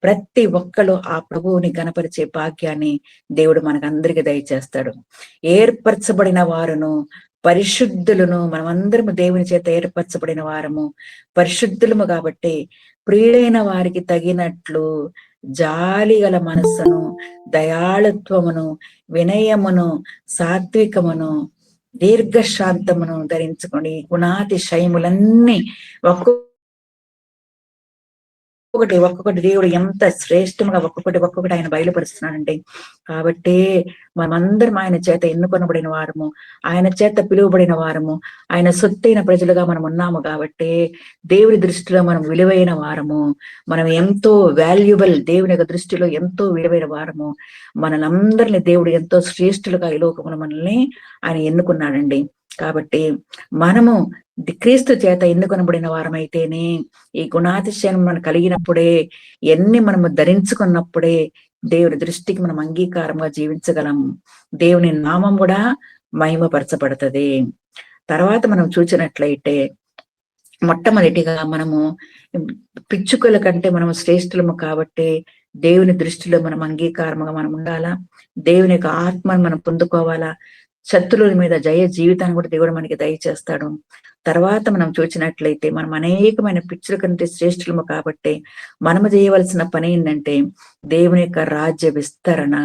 ప్రతి ఒక్కరు ఆ ప్రభువుని కనపరిచే భాగ్యాన్ని దేవుడు మనకందరికి దయచేస్తాడు. ఏర్పరచబడిన వారును పరిశుద్ధులను, మనమందరము దేవుని చేత ఏర్పరచబడిన వారము, పరిశుద్ధులము. కాబట్టి ప్రియులైన వారికి తగినట్లు జాలి గల మనస్సును, దయాళుత్వమును, వినయమును, సాత్వికమును, దీర్ఘశాంతమును ధరించుకొని గుణాతిశయములన్నీ ఒక్కొక్కటి దేవుడు ఎంత శ్రేష్టంగా ఒక్కొక్కటి ఆయన బయలుపరుస్తున్నాడంటే. కాబట్టి మనమందరం ఆయన చేత ఎన్నుకొనబడిన వారము, ఆయన చేత పిలువబడిన వారము, ఆయన సొత్తైన ప్రజలుగా మనం ఉన్నాము. కాబట్టి దేవుని దృష్టిలో మనం విలువైన వారము, మనం ఎంతో వాల్యుబుల్, దేవుని యొక్క దృష్టిలో ఎంతో విలువైన వారము. మనలందరినీ దేవుడు ఎంతో శ్రేష్ఠులుగా ఈ లోకములో మనల్ని ఆయన ఎన్నుకున్నాడండి. కాబట్టి మనము క్రీస్తు చేత ఎన్నుకొనబడిన వారమైతేనే ఈ గుణాతిశయం మనం కలిగినప్పుడే, ఎన్ని మనము ధరించుకున్నప్పుడే దేవుని దృష్టికి మనం అంగీకారంగా జీవించగలము. దేవుని నామం కూడా మహిమపరచబడుతుంది. తర్వాత మనం చూసినట్లయితే మొట్టమొదటిగా మనము పిచ్చుకల కంటే మనము శ్రేష్ఠులము. కాబట్టి దేవుని దృష్టిలో మనం అంగీకారముగా మనం ఉండాలా, దేవుని యొక్క ఆత్మను మనం పొందుకోవాలా, శత్రువుల మీద జయ జీవితాన్ని కూడా దేవుడు మనకి దయచేస్తాడు. తర్వాత మనం చూసినట్లయితే మనం అనేకమైన పిచ్చుల కంటే శ్రేష్ఠులము. కాబట్టి మనము చేయవలసిన పని ఏంటంటే దేవుని యొక్క రాజ్య విస్తరణ.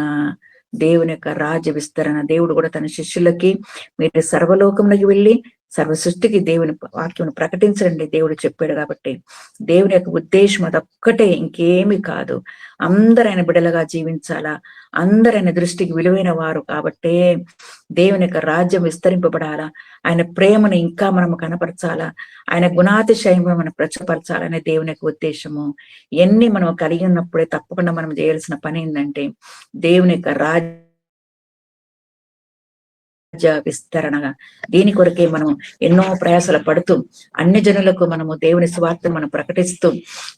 దేవుడు కూడా తన శిష్యులకి మీరు సర్వలోకంలోకి వెళ్ళి సర్వ సృష్టికి దేవుని వాక్యం ప్రకటించండి దేవుడు చెప్పాడు. కాబట్టి దేవుని యొక్క ఉద్దేశం అదొక్కటే, ఇంకేమి కాదు. అందరూ ఆయన బిడ్డలుగా జీవించాలా, అందరూ ఆయన దృష్టికి విలువైన వారు. కాబట్టే దేవుని యొక్క రాజ్యం విస్తరింపబడాలా, ఆయన ప్రేమను ఇంకా మనం కనపరచాలా, ఆయన గుణాతిశయమును మనం ప్రచురపరచాలనే దేవుని యొక్క ఉద్దేశము. ఇవన్నీ మనం కలిగి ఉన్నప్పుడే తప్పకుండా మనం చేయాల్సిన పని ఏంటంటే దేవుని యొక్క రాజ్య విస్తరణగా, దీని కొరకే మనం ఎన్నో ప్రయాసాలు పడుతూ అన్ని జనులకు మనము దేవుని స్వార్థను మనం ప్రకటిస్తూ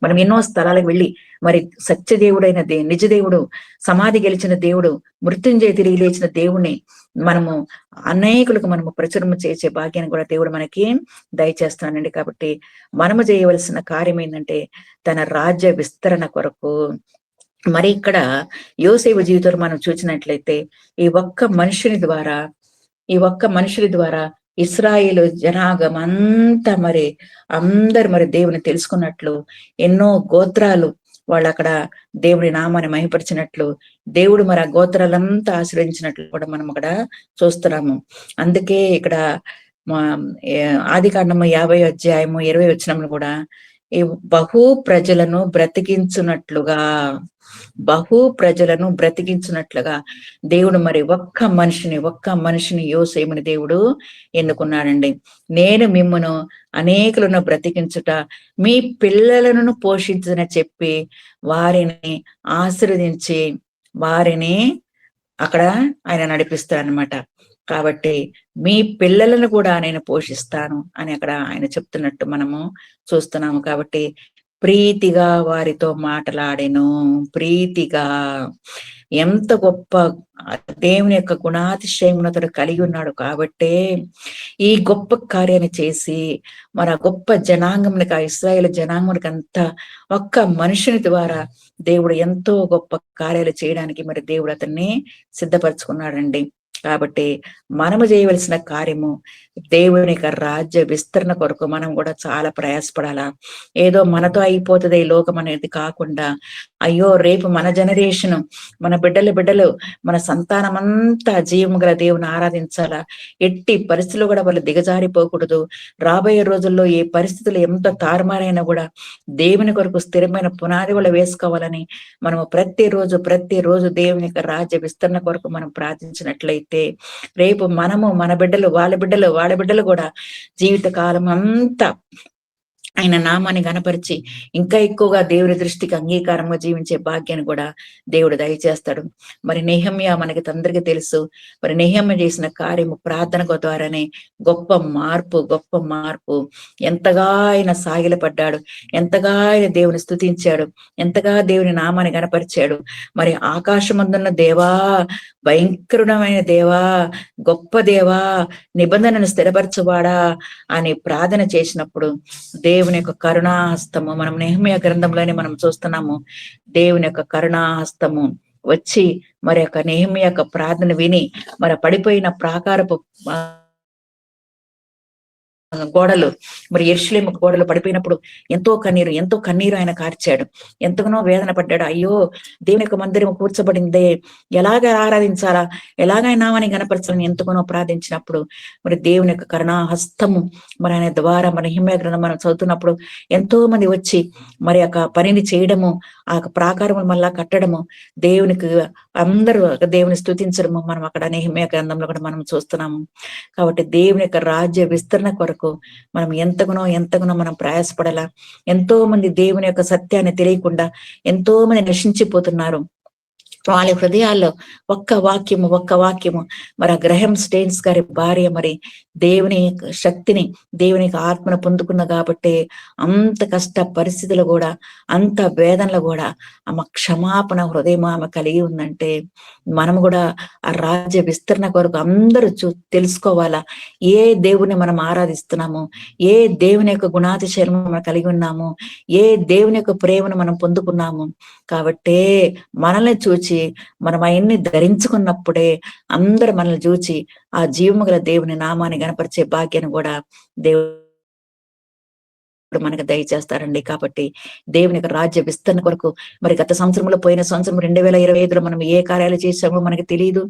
మనం ఎన్నో స్థలాలకు వెళ్ళి మరి సత్య దేవుడైన నిజ దేవుడు, సమాధి గెలిచిన దేవుడు, మృత్యుంజయ తిరిగి లేచిన దేవుణ్ణి మనము అనేకులకు మనము ప్రచురం చేసే భాగ్యాన్ని కూడా దేవుడు మనకి దయచేస్తానండి. కాబట్టి మనము చేయవలసిన కార్యం ఏంటంటే తన రాజ్య విస్తరణ కొరకు. మరి ఇక్కడ యోసేపు జీవితంలో మనం చూసినట్లయితే ఈ ఒక్క మనుషుని ద్వారా ఇస్రాయేలు జనాగం అంతా మరి అందరు మరి దేవుని తెలుసుకున్నట్లు, ఎన్నో గోత్రాలు వాళ్ళు అక్కడ దేవుని నామాన్ని మహిమపరిచినట్లు, దేవుడు మరి ఆ గోత్రాలంతా ఆశ్రయించినట్లు కూడా మనం అక్కడ చూస్తున్నాము. అందుకే ఇక్కడ ఆదికాండము 50వ అధ్యాయము 20వ వచనంలో కూడా ఈ బహు ప్రజలను బ్రతికించున్నట్లుగా దేవుడు మరి ఒక్క మనిషిని యోసేపుని దేవుడు ఎన్నుకున్నాడండి. నేను మిమ్మును అనేకులను బ్రతికించుట, మీ పిల్లలను పోషించని చెప్పి వారిని ఆశీర్వదించి వారిని అక్కడ ఆయన నడిపిస్తాడనమాట. కాబట్టి మీ పిల్లలను కూడా నేను పోషిస్తాను అని అక్కడ ఆయన చెప్తున్నట్టు మనము చూస్తున్నాము. కాబట్టి ప్రీతిగా వారితో మాట్లాడెను. ప్రీతిగా, ఎంత గొప్ప దేవుని యొక్క గుణాతిశయమును అతడు కలిగి ఉన్నాడు. కాబట్టే ఈ గొప్ప కార్యాన్ని చేసి మన గొప్ప జనాంగమునికి, ఆ ఇశ్రాయేలు జనాంగమునికి అంతా ఒక్క మనుషుని ద్వారా దేవుడు ఎంతో గొప్ప కార్యాలు చేయడానికి మరి దేవుడు అతన్ని సిద్ధపరచుకున్నాడండి. కాబట్టి మనము చేయవలసిన కార్యము దేవుని యొక్క రాజ్య విస్తరణ కొరకు మనం కూడా చాలా ప్రయాసపడాలా. ఏదో మనతో అయిపోతుంది ఈ లోకం అనేది కాకుండా, అయ్యో రేపు మన జనరేషన్, మన బిడ్డలు మన సంతానం అంతా జీవము గల దేవుని ఆరాధించాలా. ఎట్టి పరిస్థితులు కూడా వాళ్ళు దిగజారిపోకూడదు. రాబోయే రోజుల్లో ఏ పరిస్థితులు ఎంత తారుమారైనా కూడా దేవుని కొరకు స్థిరమైన పునాది కూడా వేసుకోవాలని మనము ప్రతిరోజు దేవుని యొక్క రాజ్య విస్తరణ కొరకు మనం ప్రార్థించినట్లయితే రేపు మనము, మన బిడ్డలు, వాళ్ళ బిడ్డలు కూడా జీవితకాలం అంతా ఆయన నామాన్ని గణపరిచి ఇంకా ఎక్కువగా దేవుని దృష్టికి అంగీకారంగా జీవించే భాగ్యాన్ని కూడా దేవుడు దయచేస్తాడు. మరి నెహమ్యా మనకి అందరికీ తెలుసు. మరి నెహమ్యా చేసిన కార్యము ప్రార్థన ద్వారానే గొప్ప మార్పు. ఎంతగా ఆయన సాగిలపడ్డాడు, ఎంతగా ఆయన దేవుని స్తుతించాడు, ఎంతగా దేవుని నామాన్ని గణపరిచాడు. మరి ఆకాశమందున్న దేవా, భయంకరమైన దేవా, గొప్ప దేవా, నిబంధనను స్థిరపరచువాడా అని ప్రార్థన చేసినప్పుడు దేవుని యొక్క కరుణాహస్తము, మనం నెహెమ్యా గ్రంథంలోనే మనం చూస్తున్నాము. దేవుని యొక్క కరుణాహస్తము వచ్చి మరి యొక్క నెహెమ్యా యొక్క ప్రార్థన విని మరి పడిపోయిన ప్రాకారపు గోడలు, మరి యెరూషలేము గోడలు పడిపోయినప్పుడు ఎంతో కన్నీరు ఆయన కార్చాడు, ఎంతగానో వేదన పడ్డాడు. అయ్యో దేవుని యొక్క మందిరం కూర్చబడిందే, ఎలాగ ఆరాధించాలా, ఎలాగైనా నామని గణపరచాలని ఎంతగానో ప్రార్థించినప్పుడు మరి దేవుని యొక్క కరుణాహస్తము మరి ఆయన ద్వారా మన నెహెమ్యా గ్రంథం మనం చదువుతున్నప్పుడు ఎంతో మంది వచ్చి మరి యొక్క పనిని చేయడము, ఆ ప్రాకారములు మళ్ళా కట్టడము, దేవునికి అందరూ దేవుని స్తుతించడము మనం అక్కడ నెహెమ్యా గ్రంథంలో కూడా మనం చూస్తున్నాము. కాబట్టి దేవుని యొక్క రాజ్య విస్తరణ కొరకు మనం ఎంతగానో మనం ప్రయాసపడాలా. ఎంతో మంది దేవుని యొక్క సత్యాన్ని తెలియకుండా ఎంతో మంది నశించిపోతున్నారు. వాళ్ళ హృదయాల్లో ఒక్క వాక్యము మరి ఆ గ్రహం స్టెయిన్స్ గారి భార్య మరి దేవుని శక్తిని, దేవుని ఆత్మను పొందుకున్న కాబట్టి అంత కష్ట పరిస్థితులు కూడా, అంత వేదనలు కూడా ఆమె క్షమాపణ హృదయం ఆమె కలిగి ఉందంటే మనం కూడా ఆ రాజ్య విస్తరణ కొరకు అందరూ తెలుసుకోవాలా. ఏ దేవుని మనం ఆరాధిస్తున్నాము, ఏ దేవుని యొక్క గుణాతిశయం మనం కలిగి ఉన్నాము, ఏ దేవుని యొక్క ప్రేమను మనం పొందుకున్నాము. కాబట్టి మనల్ని చూచి మనం అవన్నీ ధరించుకున్నప్పుడే అందరు మనల్ని చూచి ఆ జీవము గల దేవుని నామాన్ని గణపరిచే భాగ్యాన్ని కూడా దేవుడు మనకు దయచేస్తారండి. కాబట్టి దేవుని యొక్క రాజ్య విస్తరణ కొరకు మరి గత సంవత్సరంలో, పోయిన సంవత్సరం 2025లో మనం ఏ కార్యాలు చేసామో మనకు తెలియదు,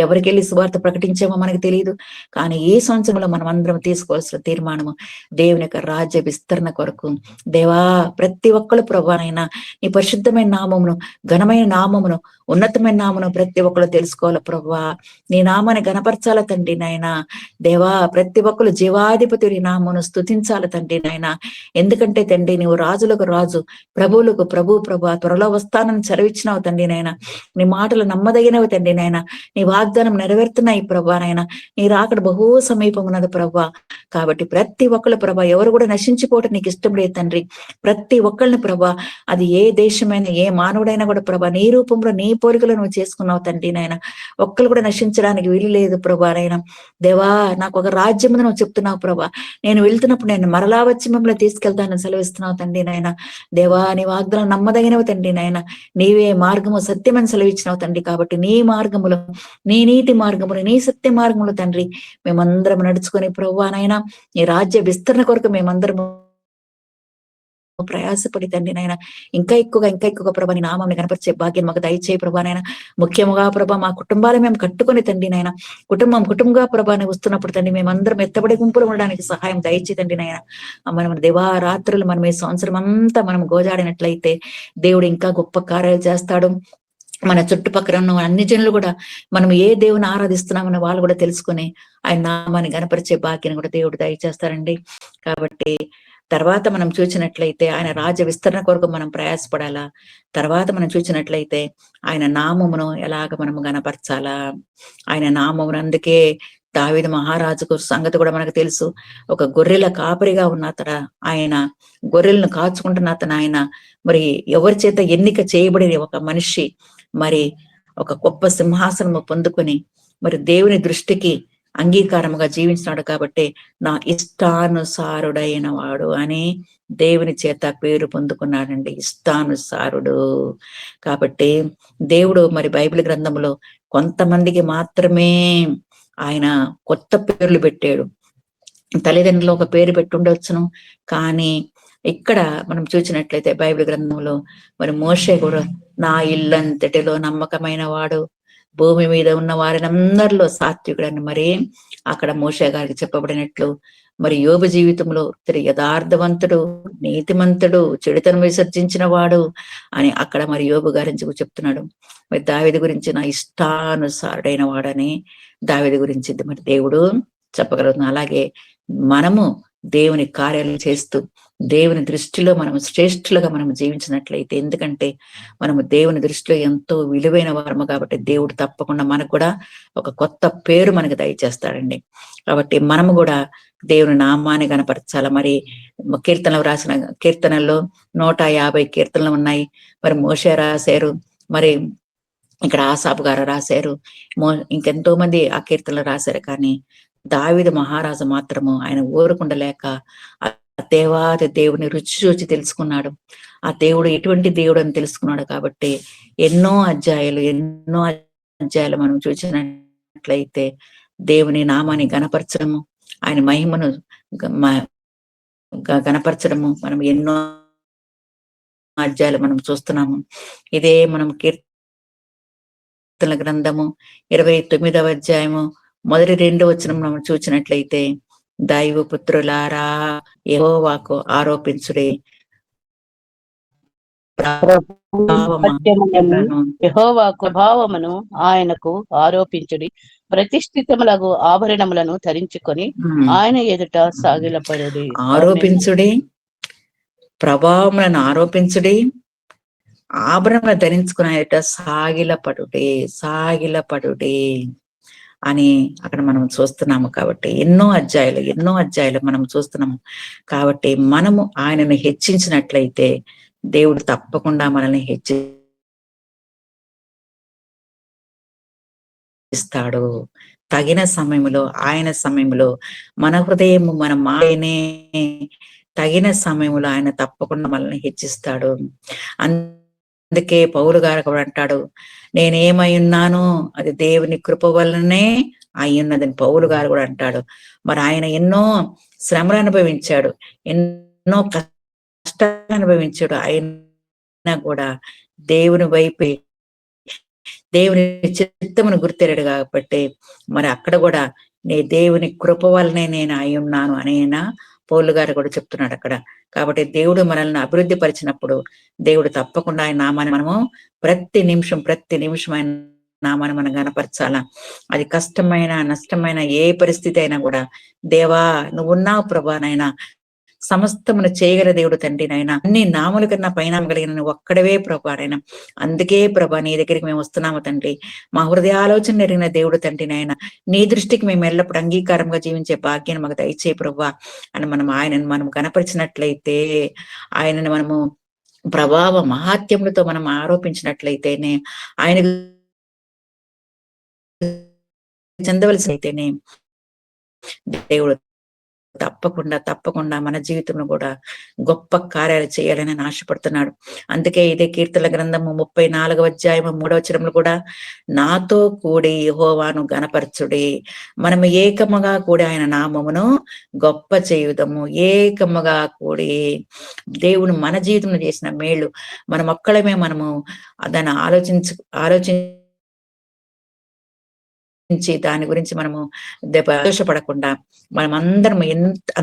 ఎవరికి వెళ్ళి సువార్త ప్రకటించామో మనకు తెలియదు. కానీ ఈ సంవత్సరంలో మనం అందరం తీసుకోవాల్సిన తీర్మానము దేవుని యొక్క రాజ్య విస్తరణ కొరకు. దేవా, ప్రతి ఒక్కరు ప్రభువానైనా నీ పరిశుద్ధమైన నామమును, ఘనమైన నామమును, ఉన్నతమైన నామమును ప్రతి ఒక్కరు తెలుసుకోవాలి ప్రభువా. నీ నామాన్ని గణపరచాల తండ్రి నాయన. దేవా, ప్రతి ఒక్కరు జీవాధిపతి నీ నామమును స్తుతించాలి తండ్రి నాయన. ఎందుకంటే తండ్రి, నీవు రాజులకు రాజు, ప్రభువులకు ప్రభు, ప్రభా త్వరలో వస్తానని సెలవిచ్చినావు తండ్రి నాయన. నీ మాటలు నమ్మదగినవి తండ్రి నాయన. నీ వాగ్దానం నెరవేరుతున్నాయి ప్రభా నాయన. నీ రాకడ బహు సమీపం ఉన్నది ప్రభా. కాబట్టి ప్రతి ఒక్కరు ప్రభా, ఎవరు కూడా నశించిపోవటం నీకు ఇష్టం లేదు తండ్రి. ప్రతి ఒక్కరిని ప్రభా, అది ఏ దేశమైనా ఏ మానవుడైనా కూడా ప్రభా, నీ రూపంలో నీ పోలికలు నువ్వు చేసుకున్నావు తండ్రి నాయన. ఒక్కరు కూడా నశించడానికి వీలు లేదు ప్రభా నాయన. దేవా, నాకు ఒక రాజ్యం నువ్వు చెప్తున్నావు ప్రభా. నేను వెళ్తున్నప్పుడు నేను మరలా వచ్చి మిమ్మల్ని తీసుకెళ్తానని సెలవిస్తున్నావు తండ్రి నాయన. దేవా, నీ వాగ్దానం నమ్మదగినవి తండ్రి నాయన. నీవే మార్గము సత్యమని సెలవిచ్చినావు తండ్రి. కాబట్టి నీ మార్గములు, నీ నీతి మార్గములు, నీ సత్య మార్గములు తండ్రి మేమందరం నడుచుకొని ప్రభువా నాయన నీ రాజ్య విస్తరణ కొరకు మేమందరము ప్రయాసపడి తండ్రి నాయన ఇంకా ఎక్కువగా ప్రభా నీ నామాన్ని కనపరిచే భాగ్యం మాకు దయచేయి ప్రభా నాయన. ముఖ్యముగా ప్రభా మా కుటుంబాలు మేము కట్టుకుని తండ్రి నాయన, కుటుంబంగా ప్రభాని వస్తున్నప్పుడు తండ్రి మేమందరం ఎత్తబడి గుంపులు ఉండడానికి సహాయం దయచేయి తండ్రి నాయన. మనం దివారాత్రులు మనం ఈ సంవత్సరం అంతా మనం గోజాడినట్లయితే దేవుడు ఇంకా గొప్ప కార్యాలు చేస్తాడు. మన చుట్టుపక్కల ఉన్న అన్ని జనులు కూడా మనం ఏ దేవుని ఆరాధిస్తున్నామని వాళ్ళు కూడా తెలుసుకుని ఆయన నామాన్ని గణపరిచే భాగ్యాన్ని కూడా దేవుడు దయచేస్తారండి. కాబట్టి తర్వాత మనం చూసినట్లయితే ఆయన రాజ్య విస్తరణ కొరకు మనం ప్రయాసపడాలా. తర్వాత మనం చూసినట్లయితే ఆయన నామమును ఎలాగ మనము గణపరచాలా. ఆయన నామమును, అందుకే దావీదు మహారాజుకు సంగతి కూడా మనకు తెలుసు. ఒక గొర్రెల కాపరిగా ఉన్న అతడు, ఆయన గొర్రెలను కాచుకుంటున్న అతను, ఆయన మరి ఎవరి చేత ఎన్నిక చేయబడిన ఒక మనిషి, మరి ఒక గొప్ప సింహాసనము పొందుకొని మరి దేవుని దృష్టికి అంగీకారముగా జీవించినాడు. కాబట్టి నా ఇష్టానుసారుడైన వాడు అని దేవుని చేత పేరు పొందుకున్నాడండి. ఇష్టానుసారుడు. కాబట్టి దేవుడు మరి బైబిల్ గ్రంథంలో కొంతమందికి మాత్రమే ఆయన కొత్త పేర్లు పెట్టాడు. తల్లిదండ్రులు ఒక పేరు పెట్టుండొచ్చును, కానీ ఇక్కడ మనం చూసినట్లయితే బైబిల్ గ్రంథంలో మరి మోషే కూడా నా ఇల్లంతటిలో నమ్మకమైన వాడు, భూమి మీద ఉన్న వారిని అందరిలో సాత్వికుడని మరి అక్కడ మోషే గారికి చెప్పబడినట్లు, మరి యోబు జీవితంలో యథార్థవంతుడు, నీతిమంతుడు, చెడుతను విసర్జించిన వాడు అని అక్కడ మరి యోబు గారించి చెప్తున్నాడు. మరి దావీదు గురించి నా ఇష్టానుసారుడైన వాడని దావీదు గురించి మరి దేవుడు చెప్పగలుగుతున్నాడు. అలాగే మనము దేవుని కార్యాలు చేస్తూ దేవుని దృష్టిలో మనం శ్రేష్ఠులుగా మనం జీవించినట్లయితే, ఎందుకంటే మనము దేవుని దృష్టిలో ఎంతో విలువైన వారము కాబట్టి దేవుడు తప్పకుండా మనకు కూడా ఒక కొత్త పేరు మనకు దయచేస్తాడండి. కాబట్టి మనము కూడా దేవుని నామాన్ని కనపరచాల. మరి కీర్తనలు రాసిన కీర్తనల్లో 150 కీర్తనలు ఉన్నాయి. మరి మోషే రాశారు, మరి ఇక్కడ ఆసాపు గారు రాశారు, ఇంకెంతో మంది ఆ కీర్తనలు రాశారు. కానీ దావీదు మహారాజు మాత్రము ఆయన ఊరుకుండలేక ఆ దేవాది దేవుని రుచి చూచి తెలుసుకున్నాడు. ఆ దేవుడు ఎటువంటి దేవుడు అని తెలుసుకున్నాడు. కాబట్టి ఎన్నో అధ్యాయాలు మనం చూసినట్లయితే దేవుని నామాన్ని గణపరచడము, ఆయన మహిమను గణపరచడము మనం ఎన్నో అధ్యాయాలు మనం చూస్తున్నాము. ఇదే మనం కీర్తనల గ్రంథము 29వ అధ్యాయము మొదటి 2వ వచనం మనం చూసినట్లయితే, దైవ పుత్రులారా యెహోవాకు ఆరోపించుడే, యెహోవా ప్రభావమును ఆయనకు ఆరోపించుడి, ప్రతిష్ఠితములకు ఆభరణములను ధరించుకొని ఆయన ఎదుట సాగిలపడుడి. ఆరోపించుడి, ప్రభావములను ఆరోపించుడి, ఆభరణములను ధరించుకుని ఆయన ఎదుట సాగిలపడుడి అని అక్కడ మనం చూస్తున్నాము. కాబట్టి ఎన్నో అధ్యాయాలు మనం చూస్తున్నాము. కాబట్టి మనము ఆయనను హెచ్చించినట్లయితే దేవుడు తప్పకుండా మనల్ని హెచ్చిస్తాడు. తగిన సమయంలో, ఆయన సమయంలో, మన హృదయము మన మాయనే తగిన సమయంలో ఆయన తప్పకుండా మనల్ని హెచ్చిస్తాడు. అందుకే పౌలు గారు కూడా అంటాడు, నేనేమై ఉన్నానో అది దేవుని కృప వల్లనే అయ్యున్నదని పౌలు గారు కూడా అంటాడు. మరి ఆయన ఎన్నో శ్రమలు అనుభవించాడు, ఎన్నో ఎన్నో కష్టాలు అనుభవించాడు. అయినా కూడా దేవుని వైపే, దేవుని చిత్తమును గుర్తెరడు కాబట్టి మరి అక్కడ కూడా నీ దేవుని కృప వల్లనే నేను అయి ఉన్నాను అని పౌలు గారు కూడా చెప్తున్నాడు అక్కడ. కాబట్టి దేవుడు మనల్ని అభివృద్ధి పరిచినప్పుడు దేవుడు తప్పకుండా ఆయన నామాన్ని మనము ప్రతి నిమిషం ఆయన నామాన్ని మనం గనపరచాలా. అది కష్టమైన నష్టమైన ఏ పరిస్థితి అయినా కూడా దేవా నువ్వున్నావు ప్రభా నాయన, సమస్తమును చేయగల దేవుడు తండ్రి నాయన, అన్ని నాముల కన్నా పైన కలిగిన నువ్వు ఒక్కడవే ప్రభా నాయన. అందుకే ప్రభా నీ దగ్గరికి మేము వస్తున్నాము తండ్రి. మా హృదయాలోచన ఎరిగిన దేవుడు తండ్రి నాయన, నీ దృష్టికి మేము ఎల్లప్పుడు అంగీకారంగా జీవించే భాగ్యాన్ని మాకు దయచేయి ప్రభా అని ఆయనను మనం కనపరిచినట్లయితే, ఆయనను మనము ప్రభావ మహాత్యములతో మనం ఆరోపించినట్లయితేనే, ఆయన చెందవలసి అయితేనే దేవుడు తప్పకుండా మన జీవితంలో కూడా గొప్ప కార్యాలు చేయాలని ఆశపడుతున్నాడు. అందుకే ఇదే కీర్తన గ్రంథము 34వ అధ్యాయము 3వ వచనంలో కూడా నాతో కూడి యెహోవాను గణపరచుడి, మనము ఏకముగా కూడి ఆయన నామమును గొప్ప చేయుదము. ఏకముగా కూడి దేవుడు మన జీవితంలో చేసిన మేలు మనం ఒక్కడమే మనము దాన్ని ఆలోచించి దాని గురించి మనము దోషపడకుండా మనం అందరం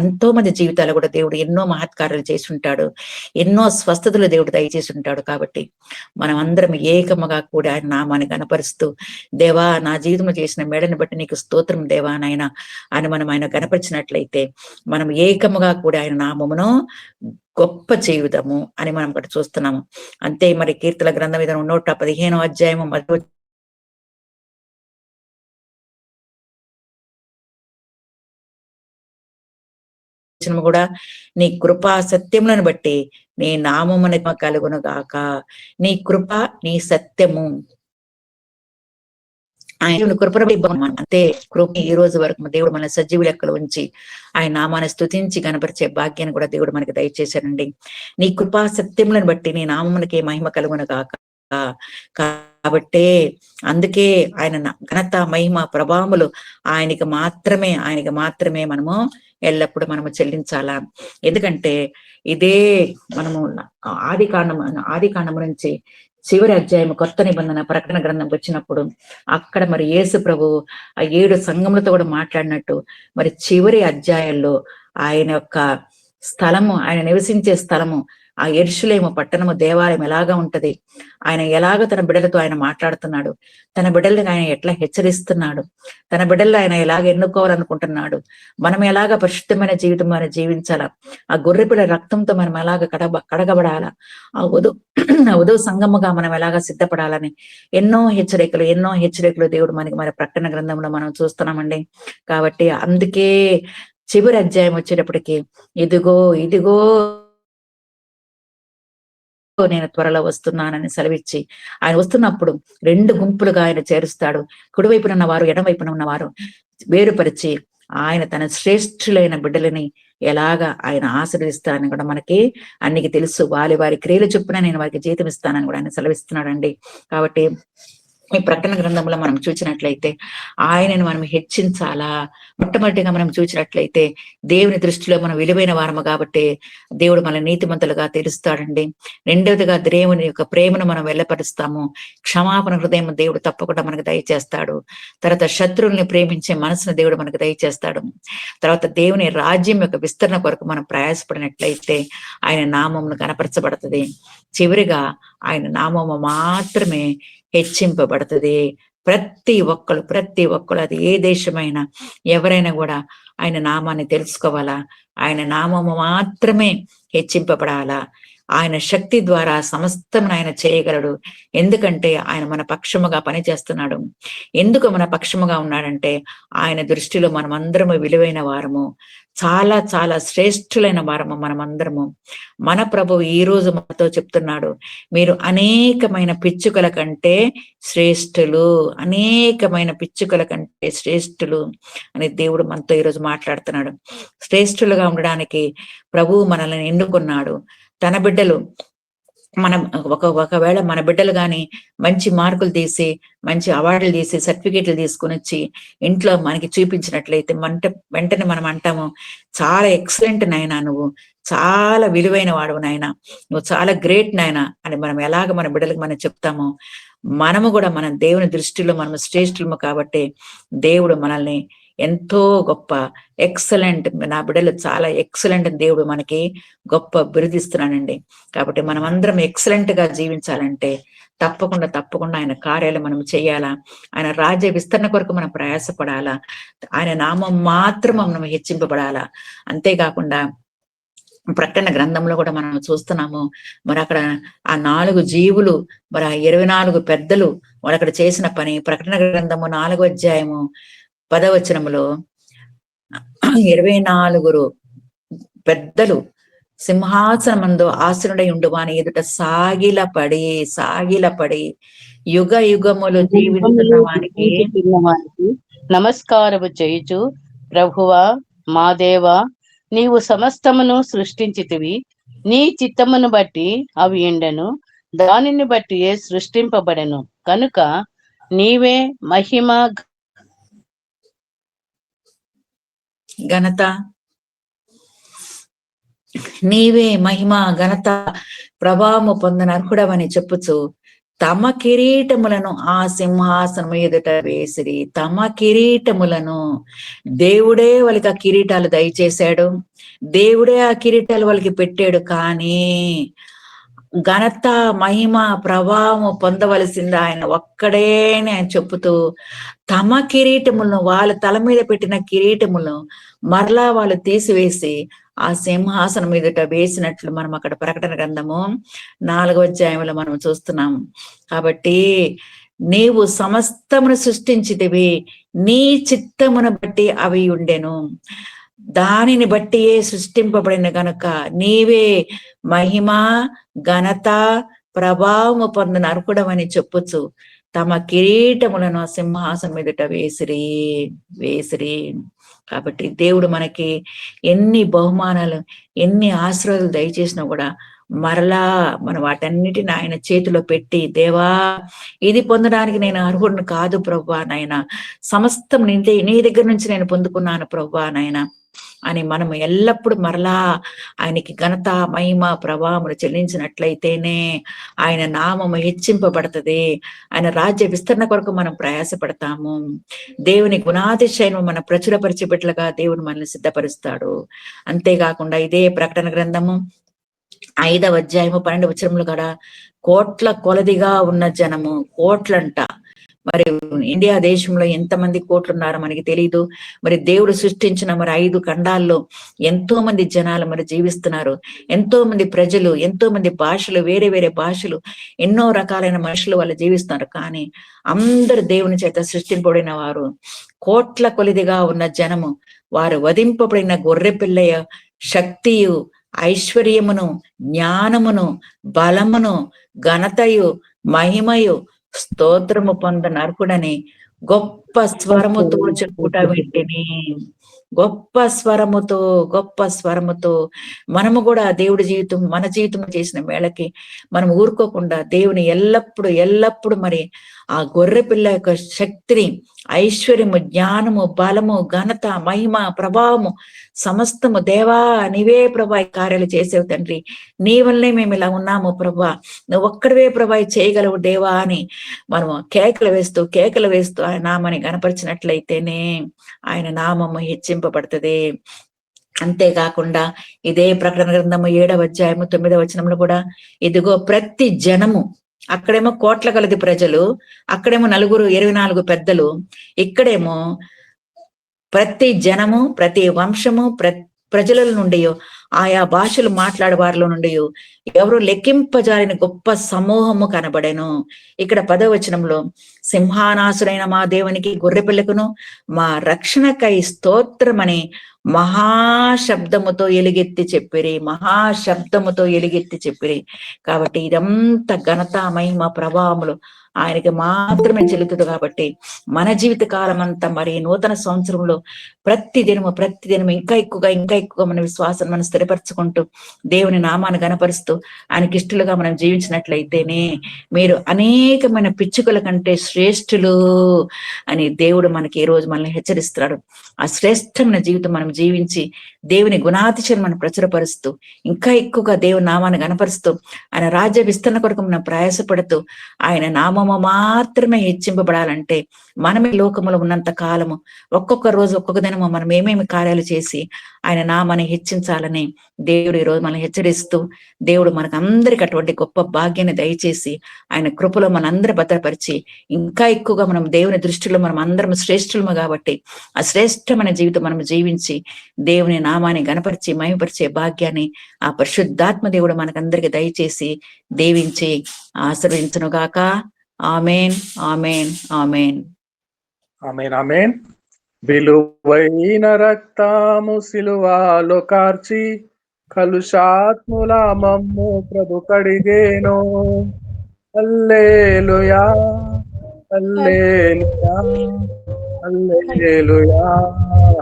ఎంతో మంది జీవితాలు కూడా దేవుడు ఎన్నో మహత్కారాలు చేసి ఉంటాడు, ఎన్నో స్వస్థతలు దేవుడు దయచేసి ఉంటాడు. కాబట్టి మనం అందరం ఏకముగా కూడా ఆయన నామాన్ని గణపరుస్తూ, దేవా నా జీవితంలో చేసిన మేడని బట్టి నీకు స్తోత్రం దేవా నాయన అని మనం ఆయన గణపరిచినట్లయితే మనం ఏకముగా కూడా ఆయన నామమును గొప్ప చేయుదము అని మనం ఇక్కడ చూస్తున్నాము. అంతే మరి కీర్తన గ్రంథం 115వ అధ్యాయము కూడా నీ కృపా సత్యములను బట్టి నీ నామమున కలుగును గాక. నీ కృప నీ సత్యము ఆయన కృపణ అంతే. కృప ఈ రోజు వరకు దేవుడు మన సజీవు లెక్కలు ఉంచి ఆయన నామాన్ని స్తుతించి కనపరిచే భాగ్యాన్ని కూడా దేవుడు మనకి దయచేశానండి. నీ కృపా సత్యములను బట్టి నీ నామమునకే మహిమ కలుగును గాక. కాబట్టే అందుకే ఆయన ఘనత మహిమ ప్రభావములు ఆయనకి మాత్రమే మనము ఎల్లప్పుడూ మనము చెల్లించాలా. ఎందుకంటే ఇదే మనము ఆది కాండము నుంచి చివరి అధ్యాయం కొత్త నిబంధన ప్రకటన గ్రంథంకి వచ్చినప్పుడు అక్కడ మరి యేసు ప్రభు ఆ 7 సంఘములతో కూడా మాట్లాడినట్టు మరి చివరి అధ్యాయాల్లో ఆయన యొక్క స్థలము, ఆయన నివసించే స్థలము, ఆ యెరూషలేము పట్టణము దేవాలయం ఎలాగా ఉంటది, ఆయన ఎలాగ తన బిడ్డలతో ఆయన మాట్లాడుతున్నాడు, తన బిడ్డల్ని ఆయన ఎట్లా హెచ్చరిస్తున్నాడు, తన బిడ్డలు ఆయన ఎలాగ ఎన్నుకోవాలనుకుంటున్నాడు, మనం ఎలాగ పరిశుద్ధమైన జీవితం మనం జీవించాలా, ఆ గొర్రెపిల్ల రక్తంతో మనం ఎలాగ కడగబడాలా, ఆ ఉదవ సంగముగా మనం ఎలాగ సిద్ధపడాలని ఎన్నో హెచ్చరికలు దేవుడు మనకి మరి ప్రకటన గ్రంథంలో మనం చూస్తున్నామండి. కాబట్టి అందుకే చివరి అధ్యాయం వచ్చేటప్పటికి ఇదిగో నేను త్వరలో వస్తున్నానని సెలవిచ్చి ఆయన వస్తున్నప్పుడు 2 గుంపులుగా ఆయన చేరుస్తాడు. కుడివైపున ఉన్నవారు ఎడమవైపున ఉన్నవారు వేరుపరిచి ఆయన తన శ్రేష్ఠులైన బిడ్డలని ఎలాగా ఆయన ఆశీర్వదిస్తానని కూడా మనకి అన్నికి తెలుసు. వారి క్రియలు చొప్పున నేను వారికి జీతం ఇస్తానని కూడా ఆయన సెలవిస్తున్నాడండి. కాబట్టి ఈ ప్రకటన గ్రంథంలో మనం చూసినట్లయితే ఆయనను మనం హెచ్చించాలా. మొట్టమొదటిగా మనం చూసినట్లయితే దేవుని దృష్టిలో మనం విలువైన వారము కాబట్టి దేవుడు మన నీతిమంతులుగా తెలుస్తాడండి. రెండవదిగా దేవుని యొక్క ప్రేమను మనం వెళ్ళపరుస్తాము. క్షమాపణ హృదయం దేవుడు తప్పకుండా మనకు దయచేస్తాడు. తర్వాత శత్రువుల్ని ప్రేమించే మనసును దేవుడు మనకు దయచేస్తాడు. తర్వాత దేవుని రాజ్యం యొక్క విస్తరణ కొరకు మనం ప్రయాసపడినట్లయితే ఆయన నామమును కనపరచబడుతుంది. చివరిగా ఆయన నామము మాత్రమే హెచ్చింపబడుతుంది. ప్రతి ఒక్కరు అది ఏ దేశమైనా ఎవరైనా కూడా ఆయన నామాన్ని తెలుసుకోవాలా. ఆయన నామము మాత్రమే హెచ్చింపబడాలా. ఆయన శక్తి ద్వారా సమస్తమును ఆయన చేయగలడు. ఎందుకంటే ఆయన మన పక్షముగా పనిచేస్తున్నాడు. ఎందుకు మన పక్షముగా ఉన్నాడంటే ఆయన దృష్టిలో మనమందరము విలువైన వారము, చాలా చాలా శ్రేష్ఠులైన వారము మనమందరము. మన ప్రభువు ఈ రోజు మనతో చెప్తున్నాడు, మీరు అనేకమైన పిచ్చుకల కంటే శ్రేష్ఠులు, అనేకమైన పిచ్చుకల కంటే శ్రేష్ఠులు అని దేవుడు మనతో ఈరోజు మాట్లాడుతున్నాడు. శ్రేష్ఠులుగా ఉండడానికి ప్రభువు మనల్ని ఎన్నుకున్నాడు. తన బిడ్డలు ఒకవేళ మన బిడ్డలు గాని మంచి మార్కులు తీసి మంచి అవార్డులు తీసి సర్టిఫికేట్లు తీసుకుని వచ్చి ఇంట్లో మనకి చూపించినట్లయితే వెంటనే మనం అంటాము, చాలా ఎక్సలెంట్ నాయనా, నువ్వు చాలా విలువైన వాడు నాయన, నువ్వు చాలా గ్రేట్ నాయన అని మనం ఎలాగ మన బిడ్డలకు మనం చెప్తామో, మనము కూడా మనం దేవుని దృష్టిలో మనము శ్రేష్ఠులము కాబట్టి దేవుడు మనల్ని ఎంతో గొప్ప ఎక్సలెంట్, నా బిడ్డలు చాలా ఎక్సలెంట్ దేవుడు మనకి గొప్ప బిరుదిస్తున్నానండి. కాబట్టి మనం అందరం ఎక్సలెంట్ గా జీవించాలంటే తప్పకుండా ఆయన కార్యాలు మనం చేయాలా, ఆయన రాజ్య విస్తరణ కొరకు మనం ప్రయాసపడాలా, ఆయన నామం మాత్రం మనం హెచ్చింపబడాలా. అంతేకాకుండా ప్రకటన గ్రంథంలో కూడా మనం చూస్తున్నాము, మరి అక్కడ ఆ 4 జీవులు, మరి ఆ 24 పెద్దలు వాళ్ళు అక్కడ చేసిన పని. ప్రకటన గ్రంథము 4వ అధ్యాయము 10వ వచనములో 24 పెద్దలు సింహాసనమందు ఆసనుడై ఉండు వాని ఎదుట సాగిలపడి యుగ యుగములు జీవిస్తున్న వానికి నమస్కారము చేయుచు, ప్రభువా మా దేవా, నీవు సమస్తమును సృష్టించితివి, నీ చిత్తమును బట్టి అవి ఎండెను, దానిని బట్టి సృష్టింపబడెను, కనుక నీవే మహిమ ఘనత, నీవే మహిమ ఘనత ప్రభావము పొందని అర్హుడవని చెప్పుచు తమ కిరీటములను ఆ సింహాసనము ఎదుట వేసిరి. తమ కిరీటములను దేవుడే వాళ్ళకి ఆ కిరీటాలు దయచేశాడు, దేవుడే ఆ కిరీటాలు వాళ్ళకి పెట్టాడు. కానీ ఘనత మహిమ ప్రభావము పొందవలసింది ఆయన ఒక్కడే అని ఆయన చెప్పుతూ తమ కిరీటములను, వాళ్ళ తల మీద పెట్టిన కిరీటములను మరలా వాళ్ళు తీసివేసి ఆ సింహాసనం ఎదుట వేసినట్లు మనం అక్కడ ప్రకటన గ్రంథము 4వ అధ్యాయంలో మనం చూస్తున్నాం. కాబట్టి నీవు సమస్తమును సృష్టించితివి, నీ చిత్తమును బట్టి అవి ఉండెను, దానిని బట్టియే సృష్టింపబడిన గనుక నీవే మహిమ ఘనత ప్రభావము పొందిన అర్హుడమని చెప్పుచు తమ కిరీటములను సింహాసనం ఎదుట వేసిరి. కాబట్టి దేవుడు మనకి ఎన్ని బహుమానాలు, ఎన్ని ఆశీర్వాదాలు దయచేసినా కూడా మరలా మనం వాటన్నిటిని ఆయన చేతిలో పెట్టి, దేవా ఇది పొందడానికి నేను అర్హుడిని కాదు ప్రభువా నాయన, సమస్తం నీ దగ్గర నుంచి నేను పొందుకున్నాను ప్రభువా నాయన అని మనము ఎల్లప్పుడూ మరలా ఆయనకి ఘనత మహిమ ప్రభావములు చెల్లించినట్లయితేనే ఆయన నామము హెచ్చింపబడుతుంది, ఆయన రాజ్య విస్తరణ కొరకు మనం ప్రయాసపడతాము, దేవుని గుణాతిశయము మన ప్రచురపరిచే బిడ్డలుగా దేవుడు మనల్ని సిద్ధపరుస్తాడు. అంతేకాకుండా ఇదే ప్రకటన గ్రంథము 5వ అధ్యాయము 12వ వచనములు కూడా కోట్ల కొలదిగా ఉన్న జనము, కోట్లంట, మరి ఇండియా దేశంలో ఎంతమంది కోట్లు ఉన్నారో మనకి తెలియదు. మరి దేవుడు సృష్టించిన మరి 5 ఖండాల్లో ఎంతో మంది జనాలు మరి జీవిస్తున్నారు, ఎంతో మంది ప్రజలు, ఎంతో మంది భాషలు, వేరే వేరే భాషలు, ఎన్నో రకాలైన మనుషులు వాళ్ళు జీవిస్తున్నారు. కానీ అందరు దేవుని చేత సృష్టింపబడిన వారు, కోట్ల కొలిదిగా ఉన్న జనము, వారు వధింపబడిన గొర్రె పిల్లయ శక్తియు ఐశ్వర్యమును జ్ఞానమును బలమును ఘనతయు మహిమయు స్తోత్రము పొంద నర్కుడని గొప్ప స్వరముతో చెప్పుట వింటిని. గొప్ప స్వరముతో మనము కూడా దేవుడి జీవితం, మన జీవితం చేసిన మేళకి మనం ఊరుకోకుండా దేవుని ఎల్లప్పుడు మరి ఆ గొర్రె పిల్ల యొక్క శక్తిని, ఐశ్వర్యము, జ్ఞానము, బలము, ఘనత, మహిమ, ప్రభావము సమస్తము దేవా నీవే ప్రభా కార్యాలు చేసేవు తండ్రి, నీ వల్లనే మేము ఇలా ఉన్నాము ప్రభా, నువ్వు ఒక్కడివే ప్రభా చేయగలవు దేవా అని మనము కేకలు వేస్తూ ఆయన నామాన్ని గణపరిచినట్లయితేనే ఆయన నామము హెచ్చింపబడుతుంది. అంతేకాకుండా ఇదే ప్రకటన గ్రంథము 7వ అధ్యాయము 9వ వచనంలో కూడా ఇదిగో ప్రతి జనము, అక్కడేమో కోట్ల కొలది ప్రజలు, అక్కడేమో 24 పెద్దలు, ఇక్కడేమో ప్రతి జనము, ప్రతి వంశము, ప్రజల నుండి, ఆయా భాషలు మాట్లాడే వారిలో నుండి ఎవరు లెక్కింపజాలని గొప్ప సమూహము కనబడెను. ఇక్కడ 10వ వచనంలో సింహానాసుడైన మా దేవునికి, గొర్రెపిల్లకును మా రక్షణకై స్తోత్రమని మహాశబ్దముతో ఎలుగెత్తి చెప్పిరి. కాబట్టి ఇదంతా ఘనత మహిమ ప్రభావములు ఆయనకి మాత్రమే చెల్లుతుంది. కాబట్టి మన జీవిత కాలం అంతా మరి నూతన సంవత్సరంలో ప్రతి దినము ఇంకా ఎక్కువగా మన విశ్వాసాన్ని మనం స్థిరపరచుకుంటూ దేవుని నామాన్ని గణపరుస్తూ ఆయనకి ఇష్టలుగా మనం జీవించినట్లయితేనే మీరు అనేకమైన పిచ్చుకల కంటే శ్రేష్ఠులు అని దేవుడు మనకి ఈ రోజు మనల్ని హెచ్చరిస్తున్నాడు. ఆ శ్రేష్టమైన జీవితం మనం జీవించి దేవుని గుణాతిశయం మనం ప్రచురపరుస్తూ ఇంకా ఎక్కువగా దేవుని నామాన్ని గణపరుస్తూ ఆయన రాజ్య విస్తరణ కొరకు మనం ప్రయాసపడుతూ ఆయన నామము మాత్రమే హెచ్చింపబడాలంటే మనమే లోకములో ఉన్నంత కాలము ఒక్కొక్క రోజు ఒక్కొక్క దినము మనం ఏమేమి కార్యాలు చేసి ఆయన నామాన్ని హెచ్చించాలని దేవుడు ఈ రోజు మనం హెచ్చరిస్తూ దేవుడు మనకు అందరికి అటువంటి గొప్ప భాగ్యాన్ని దయచేసి ఆయన కృపలో మనందరి భద్రపరిచి ఇంకా ఎక్కువగా మనం దేవుని దృష్టిలో మనం అందరం శ్రేష్ఠులము కాబట్టి ఆ శ్రేష్టమైన జీవితం మనం జీవించి దేవుని నామాన్ని గణపరిచి మహిమపరిచే భాగ్యాన్ని ఆ పరిశుద్ధాత్మ దేవుడు మనకందరికి దయచేసి దీవించి ఆశీర్వదించునుగాక. ఆమేన్, ఆమేన్, ఆమేన్. ఆమేన్, ఆమేన్. విలువైన రక్తము సిలువలో కార్చి కలుషాత్ముల మమ్ము ప్రభు కడిగేను. హల్లెలూయా, హల్లెలూయా, హల్లెలూయా,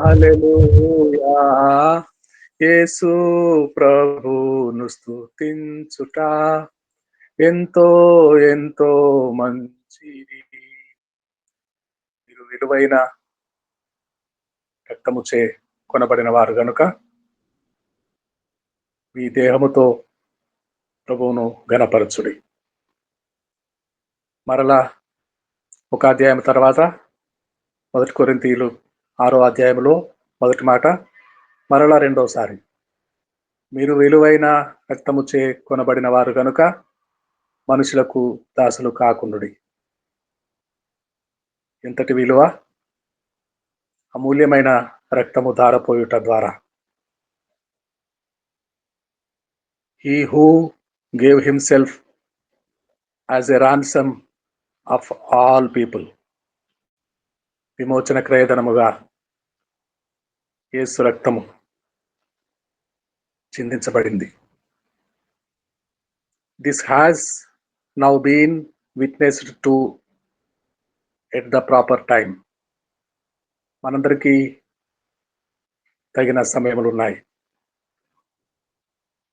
హల్లెలూయా. యేసు ప్రభును స్తుతించుట ఎంతో ఎంతో మంచిది. మీరు విలువైన రక్తముచే కొనబడిన వారు గనుక మీ దేహముతో ప్రభువును ఘనపరచుడి. మరలా ఒక అధ్యాయం తర్వాత 1 కొరింథీయులు 6వ అధ్యాయంలో మొదటి మాట మరలా రెండోసారి మీరు విలువైన రక్తముచే కొనబడిన వారు గనుక మనుషులకు దాసులు కాకుండుడి. ఎంతటి విలువ! అమూల్యమైన రక్తము ధారపోయుట ద్వారా. He who gave himself as a ransom of all people. విమోచన క్రయధనముగా యేసు రక్తము చిందించబడింది. This has now been witnessed to at the proper time. మనందరికీ తగిన సమయములు ఉన్నాయి.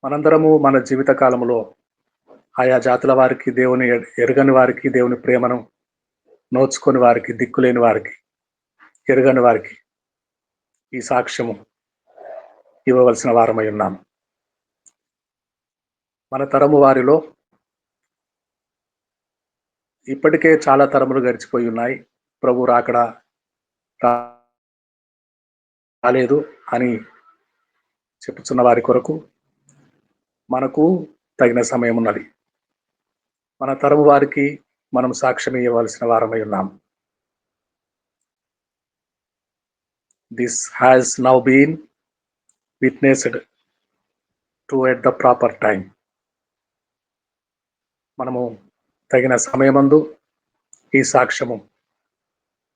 మనందరము మన జీవిత కాలంలో ఆయా జాతుల వారికి, దేవుని ఎరగని వారికి, దేవుని ప్రేమను నోచుకొని వారికి, దిక్కులేని వారికి, ఎరగని వారికి ఈ సాక్ష్యము ఇవ్వవలసిన వారమై ఉన్నాము. మన తరము వారిలో ఇప్పటికే చాలా తరములు గడిచిపోయి ఉన్నాయి. ప్రభు రాకడ రాలేదు అని చెప్పుచున్న వారి కొరకు మనకు తగిన సమయం ఉన్నది. మన తరము వారికి మనం సాక్ష్యం ఇవ్వవలసిన వారమై ఉన్నాము. This has now been witnessed to at the proper time. మనము తగిన సమయమందు ఈ సాక్ష్యము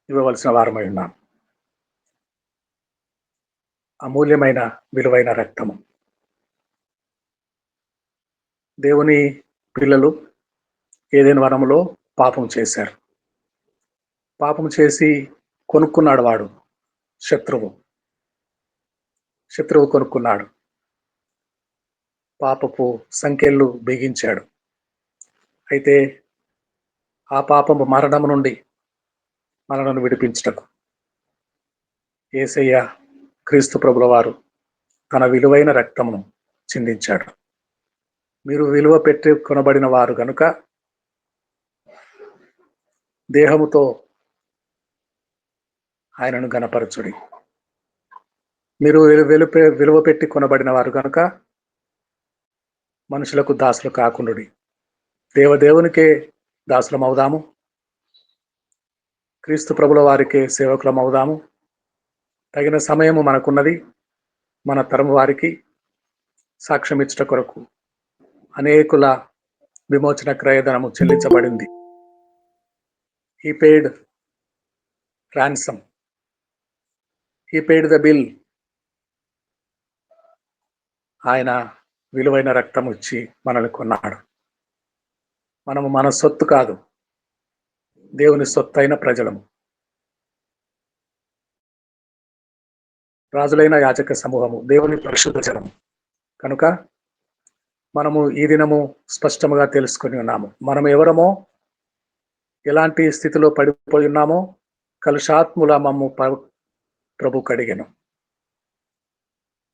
ఇవ్వవలసిన వారమై ఉన్నాం. అమూల్యమైన విలువైన రక్తము. దేవుని పిల్లలు ఏదైనా వనములో పాపం చేశారు. పాపం చేసి కొనుక్కున్నాడు వాడు శత్రువు కొనుక్కున్నాడు. పాపపు సంకెళ్ళు బిగించాడు. అయితే ఆ పాపము మరణము నుండి మనలను విడిపించుటకు యేసయ్య క్రీస్తు ప్రభుల వారు తన విలువైన రక్తమును చిందించాడు. మీరు విలువ పెట్టి కొనబడిన వారు గనుక దేహముతో ఆయనను గణపరచుడి. మీరు విలువ పెట్టి కొనబడిన వారు కనుక మనుషులకు దాసులు కాకుండుడి. దేవదేవునికే దాసులం అవుదాము. క్రీస్తు ప్రభుల వారికే సేవకులం అవుదాము. తగిన సమయము మనకున్నది. మన తరము వారికి సాక్ష్యం ఇచ్చుట కొరకు అనేకుల విమోచన క్రయధనము చెల్లించబడింది. He paid ransom. He paid the bill. ఆయన విలువైన రక్తం ఇచ్చి మనల్ని కొన్నాడు. మనము మన సొత్తు కాదు, దేవుని సొత్తైన ప్రజలము, రాజులైన యాజక సమూహము, దేవుని పరిశుద్ధ జనము. కనుక మనము ఈ దినము స్పష్టముగా తెలుసుకొని ఉన్నాము. మనం ఎవరమో, ఎలాంటి స్థితిలో పడిపోయి ఉన్నామో, కలుషాత్ముల మమ్ము ప్రభు కడిగెను.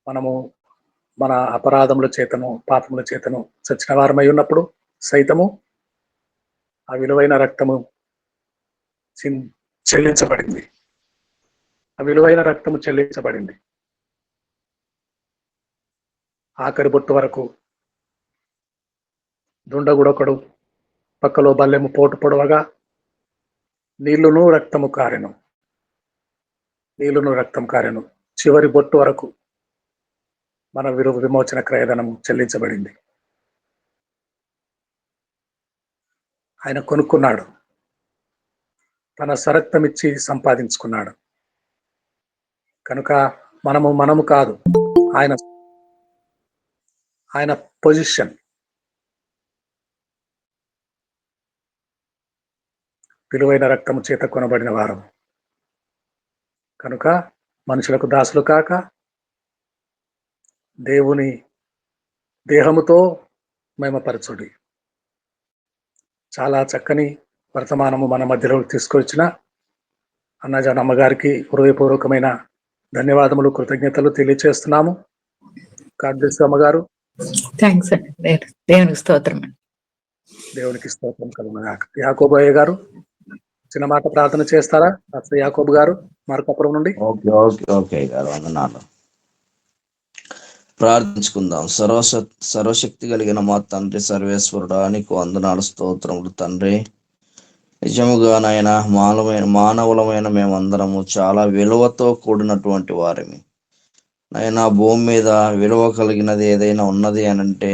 మనము మన అపరాధముల చేతను, పాపముల చేతను చచ్చిన వారమై ఉన్నప్పుడు సైతము ఆ విలువైన రక్తము చెల్లించబడింది. ఆ విలువైన రక్తము చెల్లించబడింది. ఆఖరి బొట్టు వరకు దుండగుడొకడు పక్కలో బల్లెము పోటు పొడవగా నీళ్లును రక్తము కారెను, నీళ్లును రక్తం కారెను. చివరి బొట్టు వరకు మన విమోచన క్రయధనము చెల్లించబడింది. ఆయన కొనుక్కున్నాడు, తన సరక్తమిచ్చి సంపాదించుకున్నాడు. కనుక మనము కాదు, ఆయన పొజిషన్. విలువైన రక్తము చేత కొనబడిన వారం. కనుక మనుషులకు దాసులు కాక దేవుని దేహముతో మహిమపరచుడి. చాలా చక్కని వర్తమానము మన మధ్యలో తీసుకొచ్చిన అన్నజాన్ అమ్మగారికి హృదయపూర్వకమైన ధన్యవాదములు, కృతజ్ఞతలు తెలియచేస్తున్నాము. గాడ్ బ్లెస్ యు అమ్మగారు. థ్యాంక్స్ అండి. దేవునికి స్తోత్రం అండి. దేవునికి స్తోత్రం కలుగునుగాక. యాకోబు అయ్య గారు చిన్న మాట ప్రార్థన చేస్తారా? డాక్టర్ యాకోబు గారు మార్కాపురం నుండి. ఓకే గారు, వందనాలు. ప్రార్థించుకుందాం. సర్వశక్తి కలిగిన మా తండ్రి సర్వేశ్వరుడా, నీకు వందనాలు, స్తోత్రములు తండ్రి. నిజముగా నాయన మానవులమైన మేమందరము చాలా విలువతో కూడినటువంటి వారిమి నాయన. భూమి మీద విలువ కలిగినది ఏదైనా ఉన్నది అనంటే